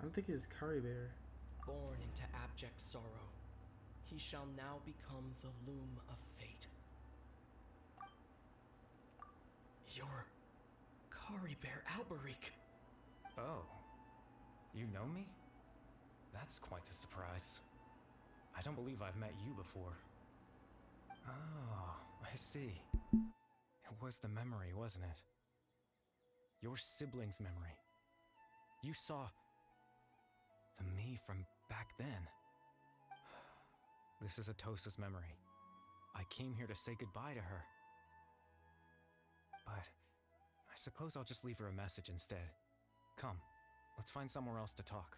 I'm thinking it's Caribert. Born into abject sorrow, he shall now become the Loom of Fate. You're Caribert Alberic. Oh. You know me? That's quite the surprise. I don't believe I've met you before. Oh, I see. It was the memory, wasn't it? Your sibling's memory. You saw... the me from back then. This is Atosa's memory. I came here to say goodbye to her. But I suppose I'll just leave her a message instead. Come. Let's find somewhere else to talk.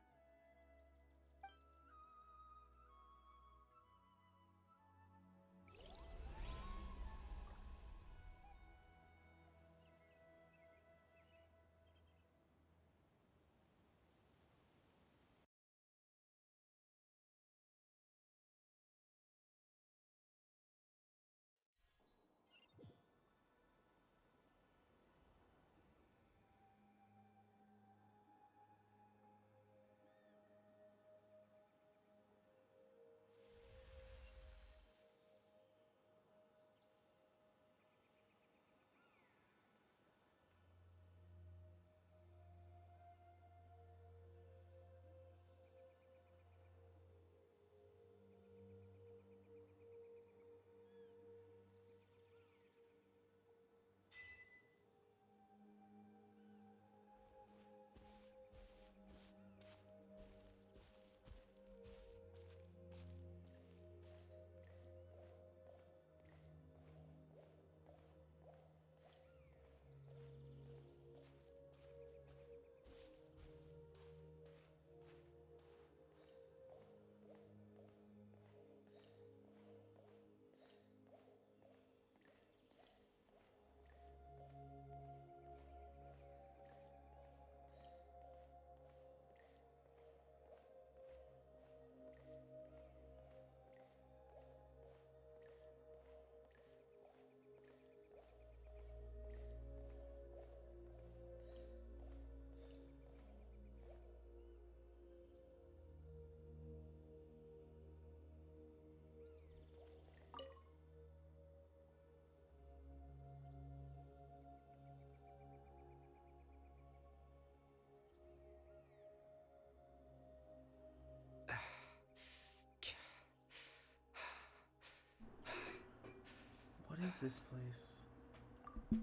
this place?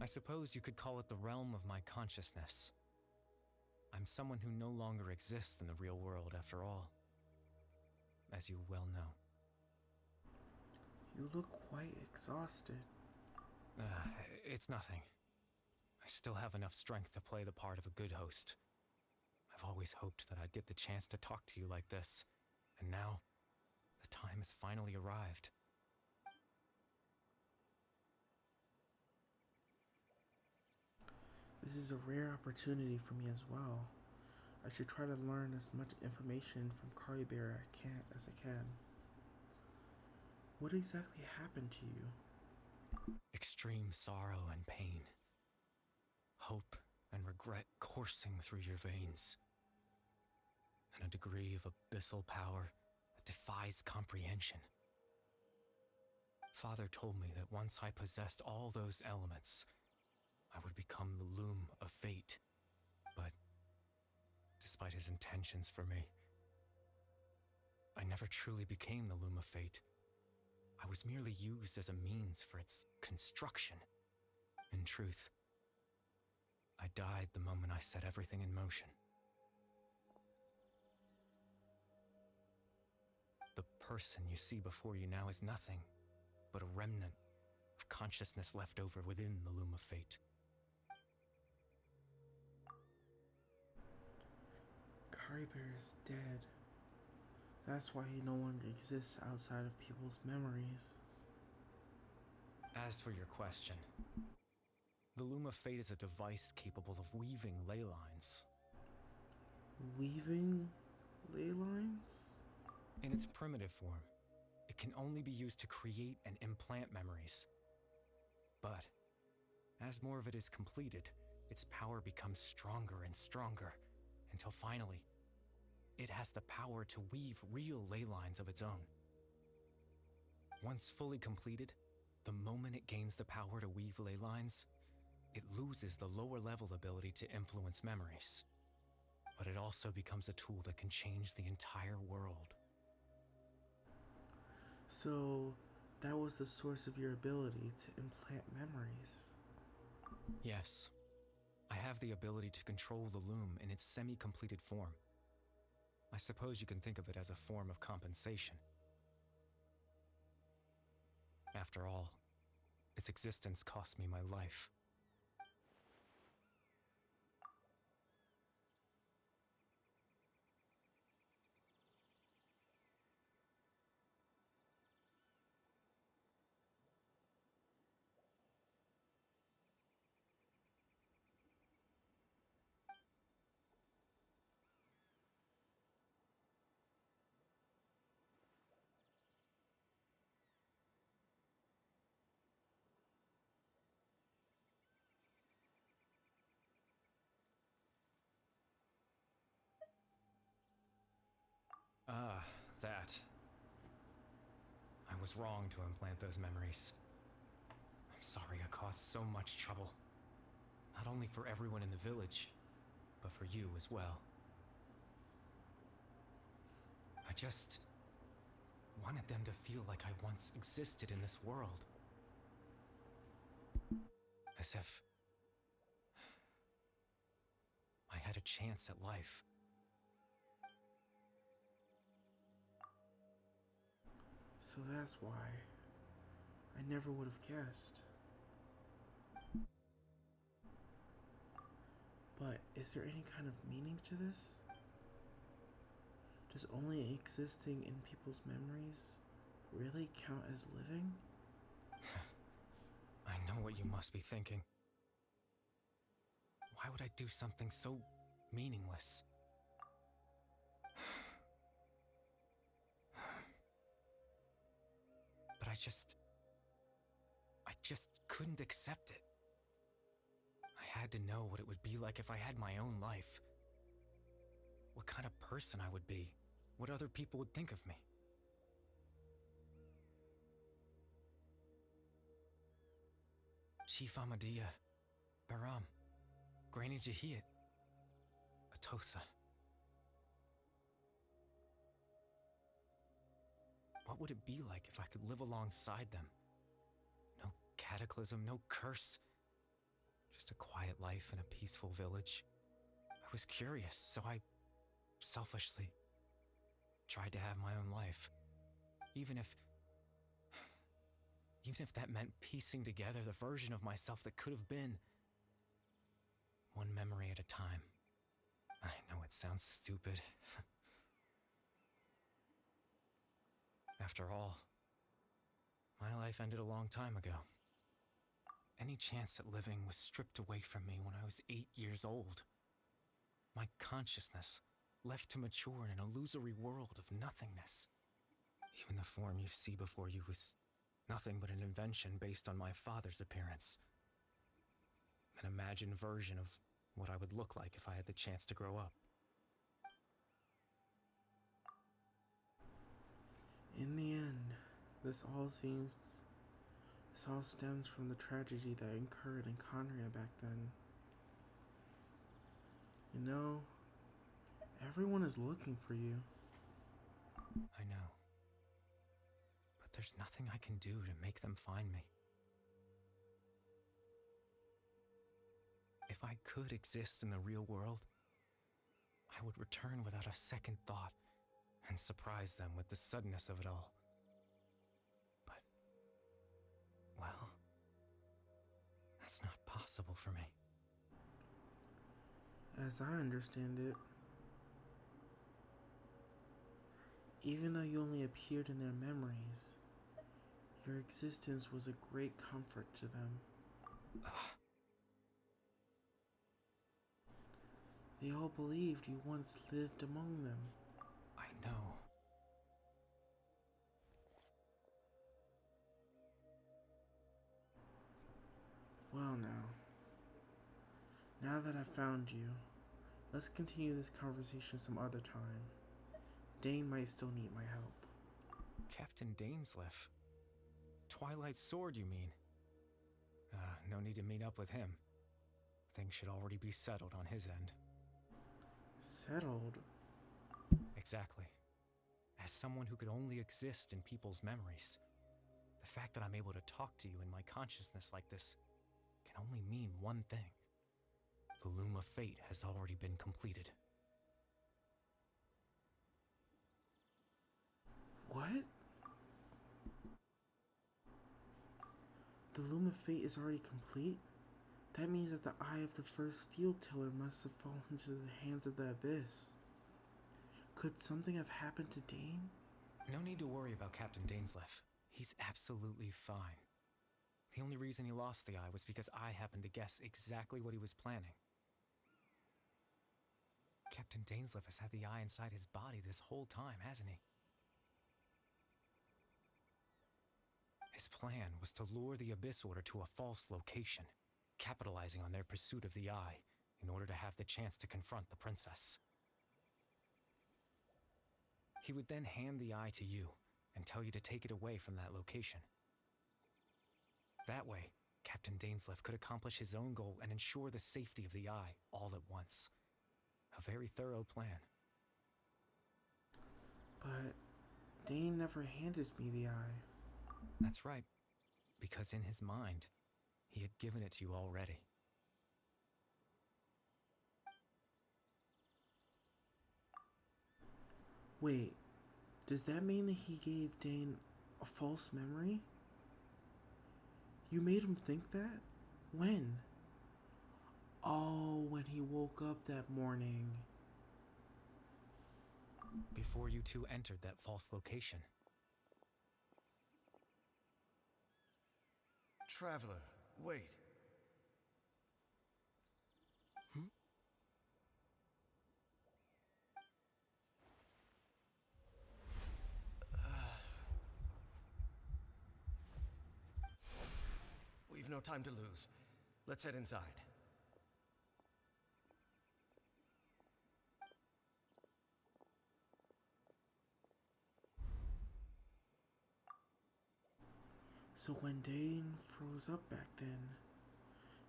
I suppose you could call it the realm of my consciousness. I'm someone who no longer exists in the real world after all, as you well know. You look quite exhausted. It's nothing. I still have enough strength to play the part of a good host. I've always hoped that I'd get the chance to talk to you like this, and now, the time has finally arrived. This is a rare opportunity for me as well. I should try to learn as much information from Caribear as I can. What exactly happened to you? Extreme sorrow and pain. Hope and regret coursing through your veins. And a degree of abyssal power that defies comprehension. Father told me that once I possessed all those elements, I would become the loom of fate. But despite his intentions for me, I never truly became the loom of fate. I was merely used as a means for its construction. In truth, I died the moment I set everything in motion. The person you see before you now is nothing but a remnant of consciousness left over within the loom of fate. Caribear is dead. That's why he no longer exists outside of people's memories. As for your question, the Loom of Fate is a device capable of weaving ley lines. Weaving ley lines? In its primitive form, it can only be used to create and implant memories. But, as more of it is completed, its power becomes stronger and stronger, until finally, it has the power to weave real ley lines of its own. Once fully completed, the moment it gains the power to weave ley lines, it loses the lower level ability to influence memories. But it also becomes a tool that can change the entire world. So, that was the source of your ability to implant memories. Yes, I have the ability to control the loom in its semi-completed form. I suppose you can think of it as a form of compensation. After all, its existence cost me my life. Ah, that. I was wrong to implant those memories. I'm sorry I caused so much trouble. Not only for everyone in the village, but for you as well. I just wanted them to feel like I once existed in this world. As if I had a chance at life. So that's why. I never would have guessed. But is there any kind of meaning to this? Does only existing in people's memories really count as living? I know what you must be thinking. Why would I do something so meaningless? But I just couldn't accept it. I had to know what it would be like if I had my own life. What kind of person I would be. What other people would think of me. Chief Amadia, Baram, Granny Jahiyat, Atosa. What would it be like if I could live alongside them? No cataclysm, no curse. Just a quiet life in a peaceful village. I was curious, so I selfishly tried to have my own life. Even if that meant piecing together the version of myself that could have been. One memory at a time. I know it sounds stupid. After all, my life ended a long time ago. Any chance at living was stripped away from me when I was 8 years old. My consciousness left to mature in an illusory world of nothingness. Even the form you see before you was nothing but an invention based on my father's appearance. An imagined version of what I would look like if I had the chance to grow up. In the end, this all stems from the tragedy that occurred in Conria back then. You know, everyone is looking for you. I know. But there's nothing I can do to make them find me. If I could exist in the real world, I would return without a second thought and surprise them with the suddenness of it all. But, well, that's not possible for me. As I understand it, even though you only appeared in their memories, your existence was a great comfort to them. They all believed you once lived among them. I know. Well now that I've found you, let's continue this conversation some other time. Dane might still need my help. Captain Dainsleif? Twilight Sword, you mean? No need to meet up with him. Things should already be settled on his end. Settled? Exactly. As someone who could only exist in people's memories, the fact that I'm able to talk to you in my consciousness like this can only mean one thing. The Loom of Fate has already been completed. What? The Loom of Fate is already complete? That means that the eye of the first field tiller must have fallen into the hands of the Abyss. Could something have happened to Dane? No need to worry about Captain Dainsleif. He's absolutely fine. The only reason he lost the eye was because I happened to guess exactly what he was planning. Captain Dainsleif has had the eye inside his body this whole time, hasn't he? His plan was to lure the Abyss Order to a false location, capitalizing on their pursuit of the eye in order to have the chance to confront the princess. He would then hand the eye to you and tell you to take it away from that location. That way, Captain Dainsleif could accomplish his own goal and ensure the safety of the eye all at once. A very thorough plan. But Dane never handed me the eye. That's right, because in his mind, he had given it to you already. Wait, does that mean that he gave Dane a false memory? You made him think that? When? Oh, when he woke up that morning. Before you two entered that false location. Traveler, wait. We've no time to lose. Let's head inside. So when Dane froze up back then,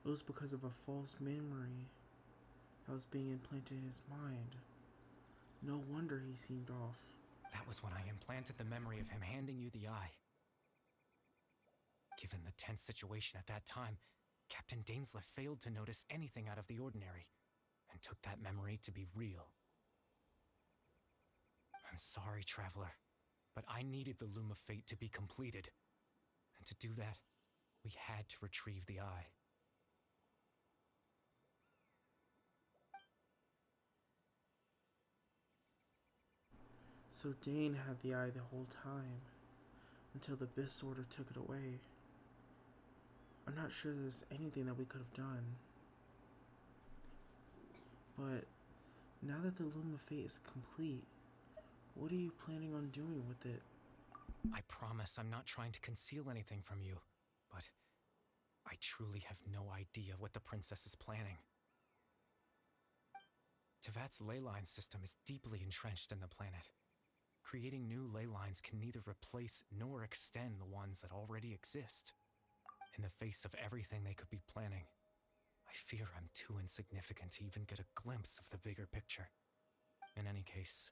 it was because of a false memory that was being implanted in his mind. No wonder he seemed off. That was when I implanted the memory of him handing you the eye. Given the tense situation at that time, Captain Dainsleif failed to notice anything out of the ordinary, and took that memory to be real. I'm sorry, Traveler, but I needed the Loom of Fate to be completed. And to do that, we had to retrieve the eye. So Dane had the eye the whole time, until the Abyss Order took it away. I'm not sure there's anything that we could have done. But now that the Loom of Fate is complete, what are you planning on doing with it? I promise I'm not trying to conceal anything from you, but I truly have no idea what the princess is planning. Teyvat's ley line system is deeply entrenched in the planet. Creating new ley lines can neither replace nor extend the ones that already exist. In the face of everything they could be planning, I fear I'm too insignificant to even get a glimpse of the bigger picture. In any case,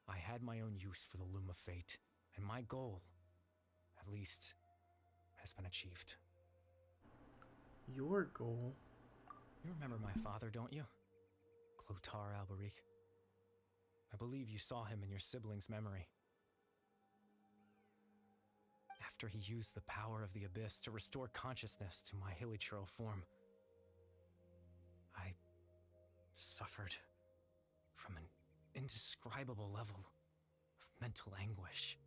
I had my own use for the Loom of Fate, and my goal, at least, has been achieved. Your goal? You remember my father, don't you? Clotar Alberic. I believe you saw him in your sibling's memory. After he used the power of the Abyss to restore consciousness to my hilichurl form, I suffered from an indescribable level of mental anguish.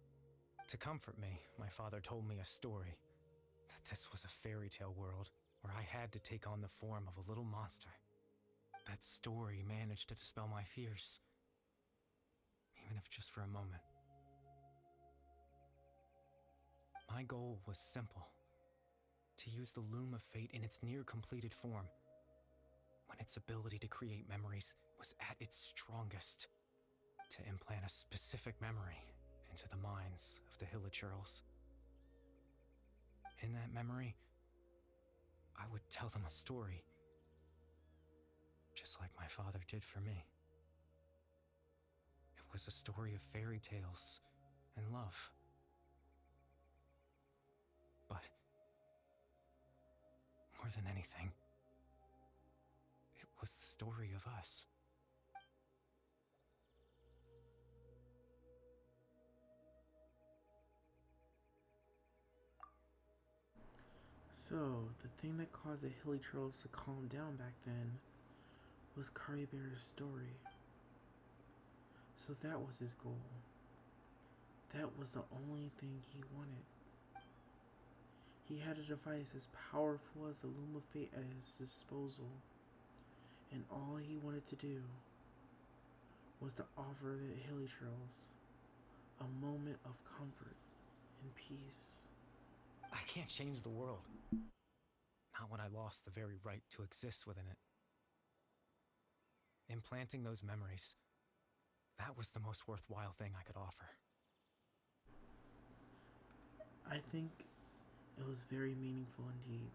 To comfort me, my father told me a story, that this was a fairy tale world where I had to take on the form of a little monster. That story managed to dispel my fears, even if just for a moment. My goal was simple: to use the Loom of Fate in its near-completed form, when its ability to create memories was at its strongest, to implant a specific memory into the minds of the hilichurls. In that memory, I would tell them a story, just like my father did for me. It was a story of fairy tales and love. But more than anything, it was the story of us. So, the thing that caused the hilichurls to calm down back then was Caribear's story. So that was his goal. That was the only thing he wanted. He had a device as powerful as the Loom of Fate at his disposal, and all he wanted to do was to offer the hilichurls a moment of comfort and peace. I can't change the world. Not when I lost the very right to exist within it. Implanting those memories, that was the most worthwhile thing I could offer. I think it was very meaningful indeed.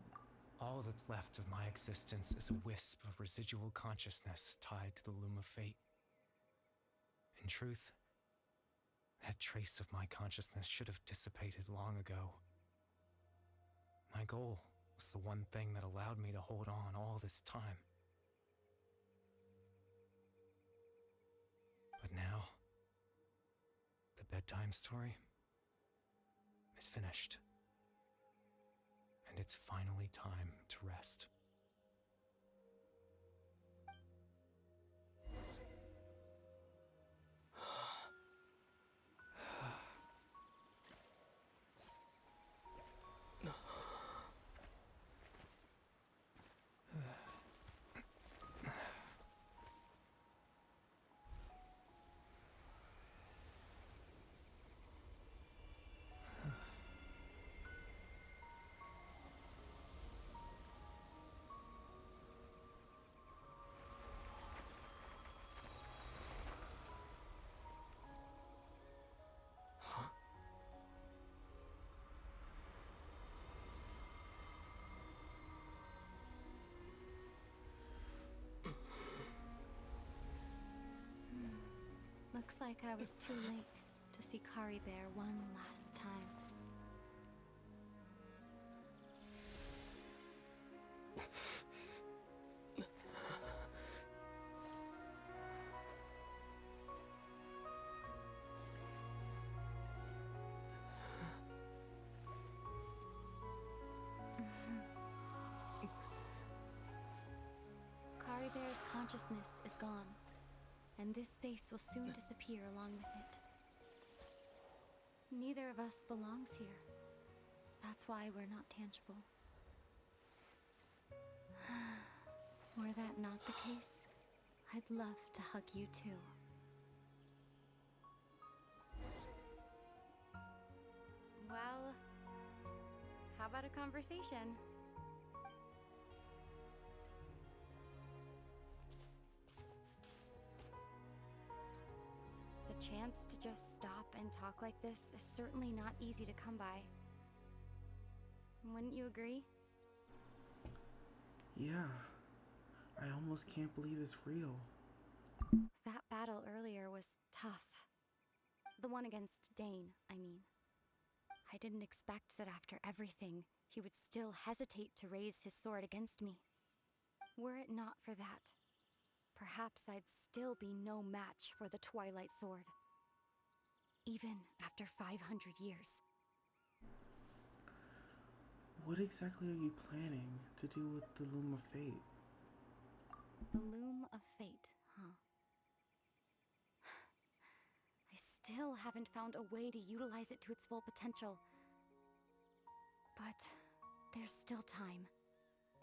All that's left of my existence is a wisp of residual consciousness tied to the Loom of Fate. In truth, that trace of my consciousness should have dissipated long ago. My goal was the one thing that allowed me to hold on all this time. But now, the bedtime story is finished. And it's finally time to rest. Looks like I was too late to see Caribear one last time. consciousness is gone, and this space will soon disappear along with it. Neither of us belongs here. That's why we're not tangible. Were that not the case, I'd love to hug you too. Well, how about a conversation? The chance to just stop and talk like this is certainly not easy to come by. Wouldn't you agree? Yeah. I almost can't believe it's real. That battle earlier was tough. The one against Dane, I mean. I didn't expect that after everything, he would still hesitate to raise his sword against me. Were it not for that, perhaps I'd still be no match for the Twilight Sword. Even after 500 years. What exactly are you planning to do with the Loom of Fate? The Loom of Fate, huh? I still haven't found a way to utilize it to its full potential. But there's still time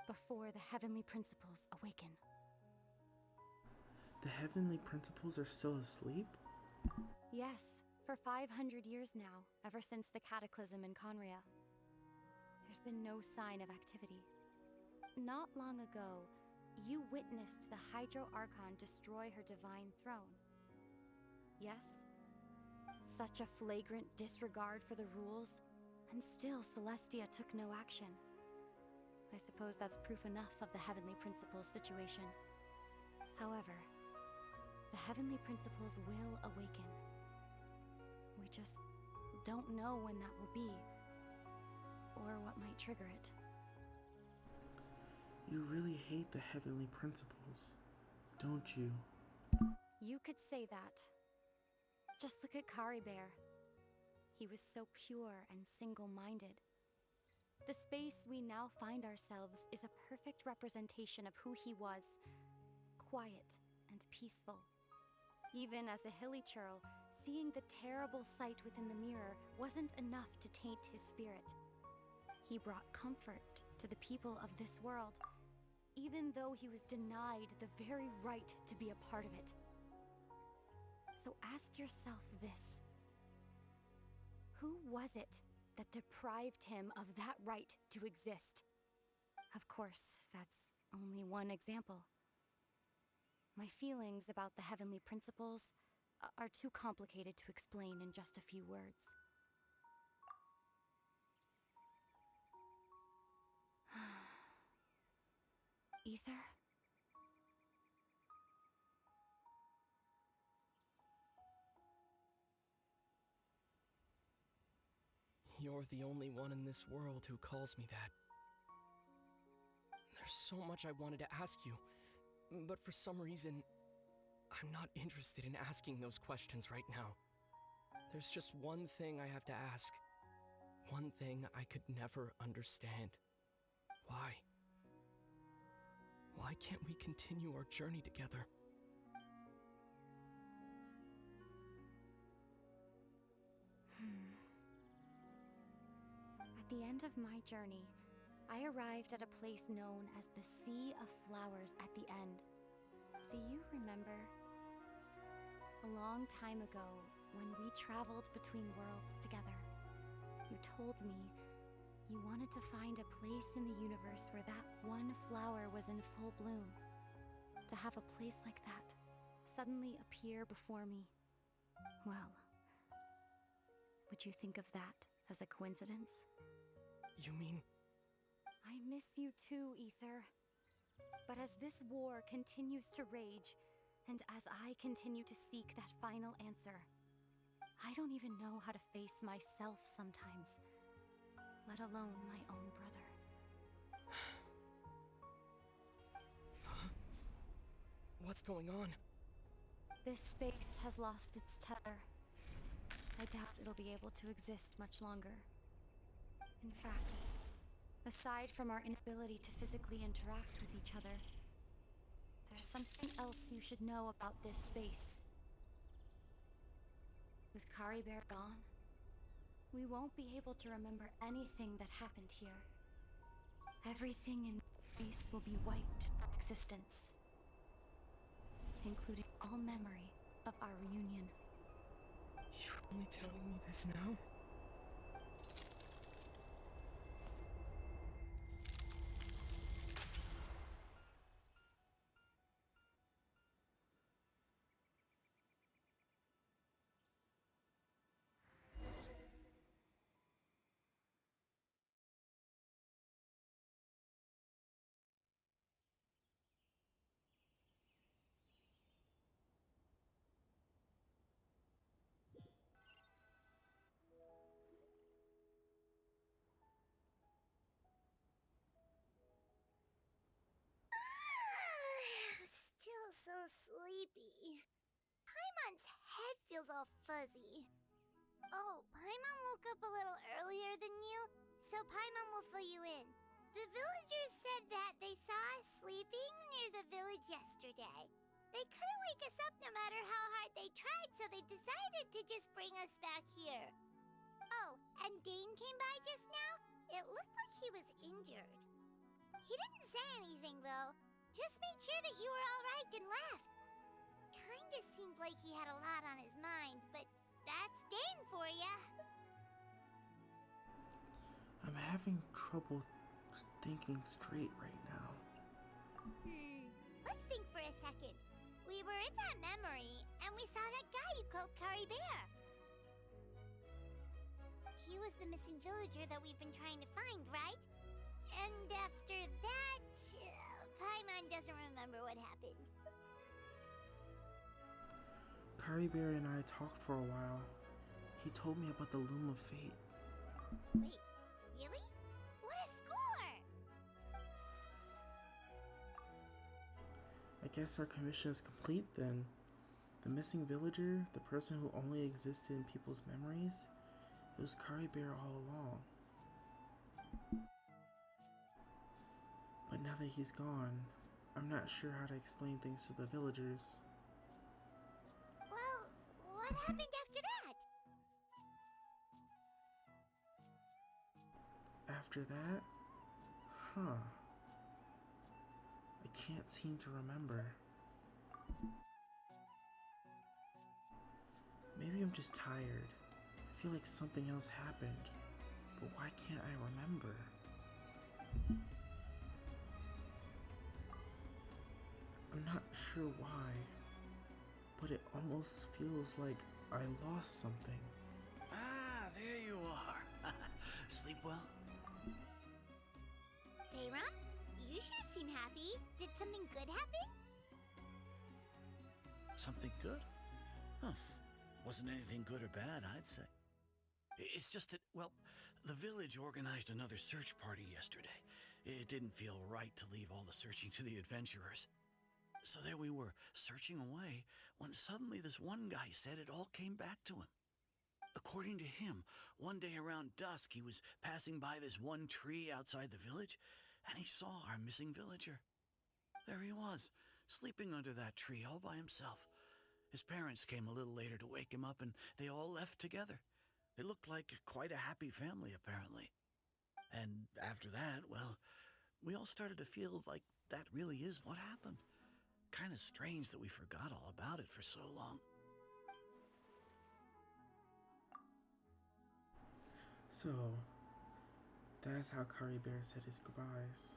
before the Heavenly Principles awaken. The Heavenly Principles are still asleep? Yes, for 500 years now, ever since the Cataclysm in Conria. There's been no sign of activity. Not long ago, you witnessed the Hydro Archon destroy her divine throne. Yes? Such a flagrant disregard for the rules, and still Celestia took no action. I suppose that's proof enough of the Heavenly Principles situation. However, the Heavenly Principles will awaken. We just don't know when that will be, or what might trigger it. You really hate the Heavenly Principles, don't you? You could say that. Just look at Kari Bear. He was so pure and single-minded. The space we now find ourselves is a perfect representation of who he was. Quiet and peaceful. Even as a hilly churl, seeing the terrible sight within the mirror wasn't enough to taint his spirit. He brought comfort to the people of this world, even though he was denied the very right to be a part of it. So ask yourself this. Who was it that deprived him of that right to exist? Of course, that's only one example. My feelings about the Heavenly Principles are too complicated to explain in just a few words. Ether? You're the only one in this world who calls me that. There's so much I wanted to ask you, but for some reason, I'm not interested in asking those questions right now. There's just one thing I have to ask. One thing I could never understand. Why? Why can't we continue our journey together? At the end of my journey, I arrived at a place known as the Sea of Flowers at the end. Do you remember? A long time ago, when we traveled between worlds together, you told me you wanted to find a place in the universe where that one flower was in full bloom. To have a place like that suddenly appear before me. Well, would you think of that as a coincidence? You mean... I miss you too, Ether. But as this war continues to rage, and as I continue to seek that final answer, I don't even know how to face myself sometimes, let alone my own brother. What's going on? This space has lost its tether. I doubt it'll be able to exist much longer. In fact, aside from our inability to physically interact with each other, there's something else you should know about this space. With Kari Bear gone, we won't be able to remember anything that happened here. Everything in space will be wiped from existence, including all memory of our reunion. You're only telling me this now? Still so sleepy. Paimon's head feels all fuzzy. Oh, Paimon woke up a little earlier than you, so Paimon will fill you in. The villagers said that they saw us sleeping near the village yesterday. They couldn't wake us up no matter how hard they tried, so they decided to just bring us back here. Oh, and Dane came by just now. It looked like he was injured. He didn't say anything, though. Just made sure that you were all right and left. Kinda seemed like he had a lot on his mind, but that's Dane for ya. I'm having trouble thinking straight right now. Let's think for a second. We were in that memory, and we saw that guy you called Kari Bear. He was the missing villager that we've been trying to find, right? And after that, Paimon doesn't remember what happened. Kari Bear and I talked for a while. He told me about the Loom of Fate. Wait, really? What a score! I guess our commission is complete then. The missing villager, the person who only existed in people's memories, it was Kari Bear all along. But now that he's gone, I'm not sure how to explain things to the villagers. Well, what happened after that? After that? Huh. I can't seem to remember. Maybe I'm just tired. I feel like something else happened. But why can't I remember? I'm not sure why, but it almost feels like I lost something. Ah, there you are. Sleep well? Bayram, you sure seem happy. Did something good happen? Something good? Huh. Wasn't anything good or bad, I'd say. It's just that, well, the village organized another search party yesterday. It didn't feel right to leave all the searching to the adventurers. So there we were, searching away, when suddenly this one guy said it all came back to him. According to him, one day around dusk he was passing by this one tree outside the village, and he saw our missing villager. There he was, sleeping under that tree all by himself. His parents came a little later to wake him up, and they all left together. They looked like quite a happy family, apparently. And after that, well, we all started to feel like that really is what happened. Kind of strange that we forgot all about it for so long. So, that's how Kari Bear said his goodbyes.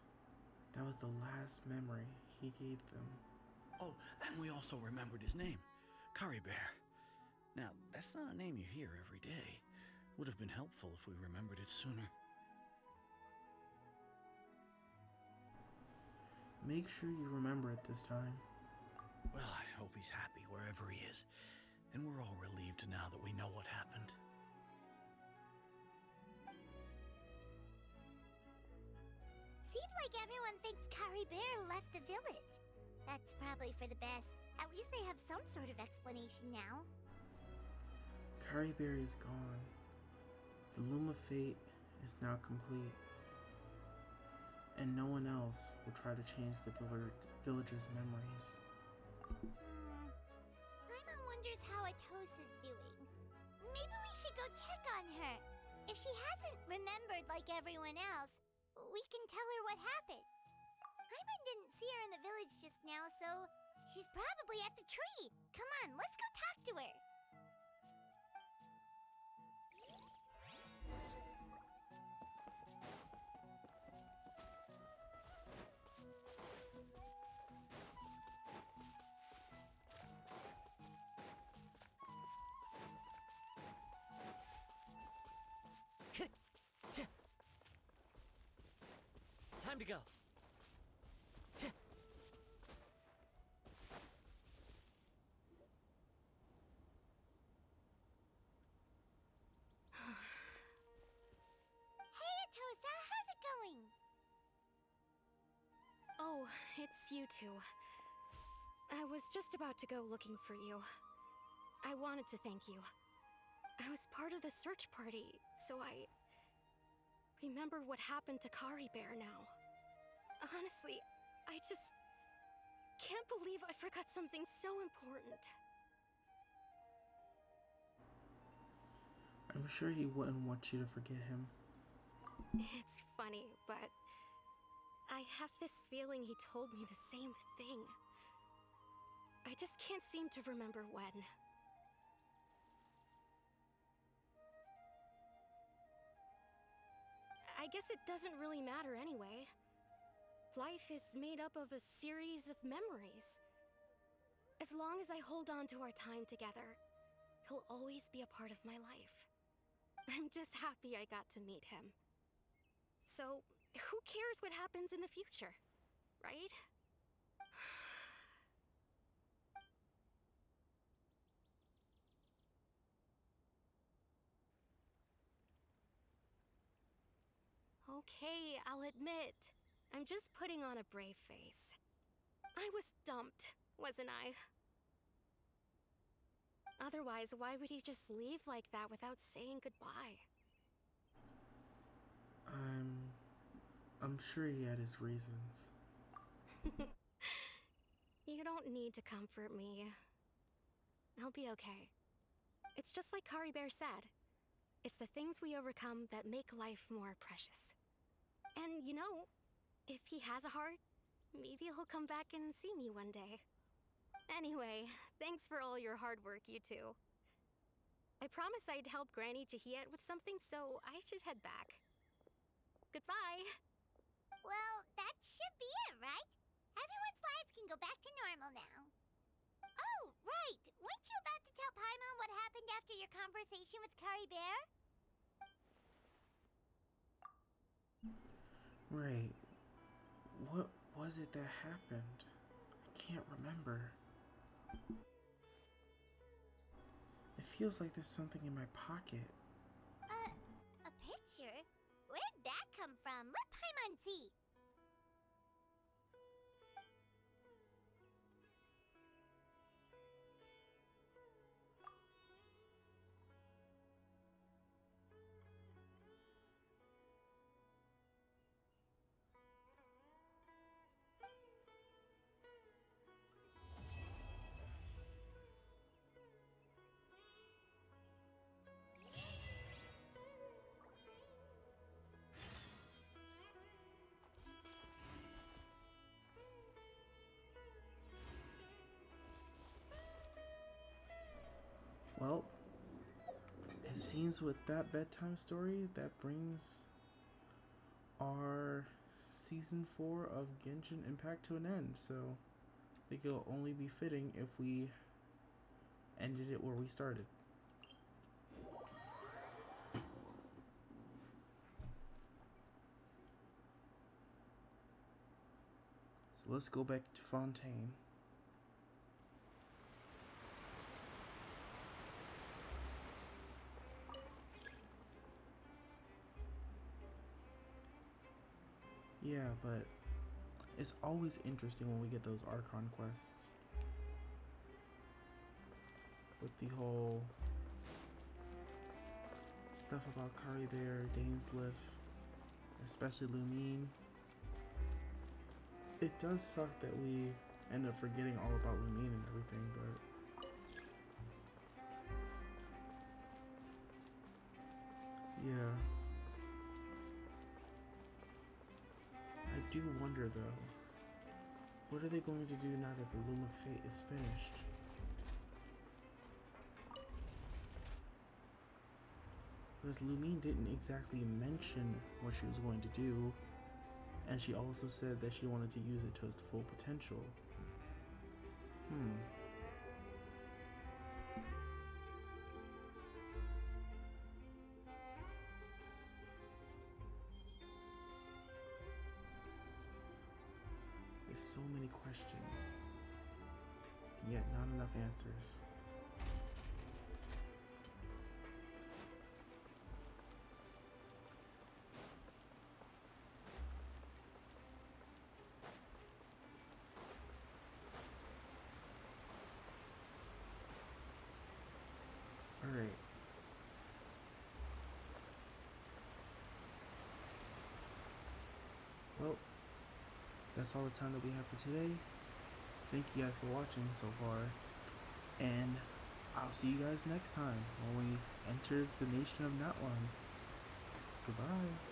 That was the last memory he gave them. Oh, and we also remembered his name, Kari Bear. Now, that's not a name you hear every day. Would have been helpful if we remembered it sooner. Make sure you remember it this time. Well, I hope he's happy wherever he is. And we're all relieved now that we know what happened. Seems like everyone thinks Kari Bear left the village. That's probably for the best. At least they have some sort of explanation now. Kari Bear is gone. The Loom of Fate is now complete. And no one else will try to change the villagers' memories. how Atosa's doing. Maybe we should go check on her. If she hasn't remembered like everyone else, we can tell her what happened. Paimon didn't see her in the village just now, so she's probably at the tree. Come on, let's go talk to her. Time to go. Hey, Atosa, how's it going? Oh, it's you two. I was just about to go looking for you. I wanted to thank you. I was part of the search party, so I remember what happened to Kari Bear now. Honestly, I just can't believe I forgot something so important. I'm sure he wouldn't want you to forget him. It's funny, but I have this feeling he told me the same thing. I just can't seem to remember when. I guess it doesn't really matter anyway. Life is made up of a series of memories. As long as I hold on to our time together, he'll always be a part of my life. I'm just happy I got to meet him. So, who cares what happens in the future, right? Okay, I'll admit. I'm just putting on a brave face. I was dumped, wasn't I? Otherwise, why would he just leave like that without saying goodbye? I'm sure he had his reasons. You don't need to comfort me. I'll be okay. It's just like Kari Bear said. It's the things we overcome that make life more precious. And you know, if he has a heart, maybe he'll come back and see me one day. Anyway, thanks for all your hard work, you two. I promised I'd help Granny Jahiet with something, so I should head back. Goodbye! Well, that should be it, right? Everyone's lives can go back to normal now. Oh, right! Weren't you about to tell Paimon what happened after your conversation with Kari Bear? Right. What was it that happened? I can't remember. It feels like there's something in my pocket. A picture? Where'd that come from? Let Paimon see. Well, it seems with that bedtime story, that brings our Season 4 of Genshin Impact to an end. So, I think it'll only be fitting if we ended it where we started. So let's go back to Fontaine. Yeah, but it's always interesting when we get those Archon quests. With the whole stuff about Kari Bear, Dainsleif, especially Lumine. It does suck that we end up forgetting all about Lumine and everything, but Yeah. I do wonder though, what are they going to do now that the Loom of Fate is finished? Because Lumine didn't exactly mention what she was going to do, and she also said that she wanted to use it to its full potential. There's so many questions, and yet not enough answers. Alright. Well, that's all the time that we have for today. Thank you guys for watching so far, and I'll see you guys next time when we enter the nation of Natlan. Goodbye.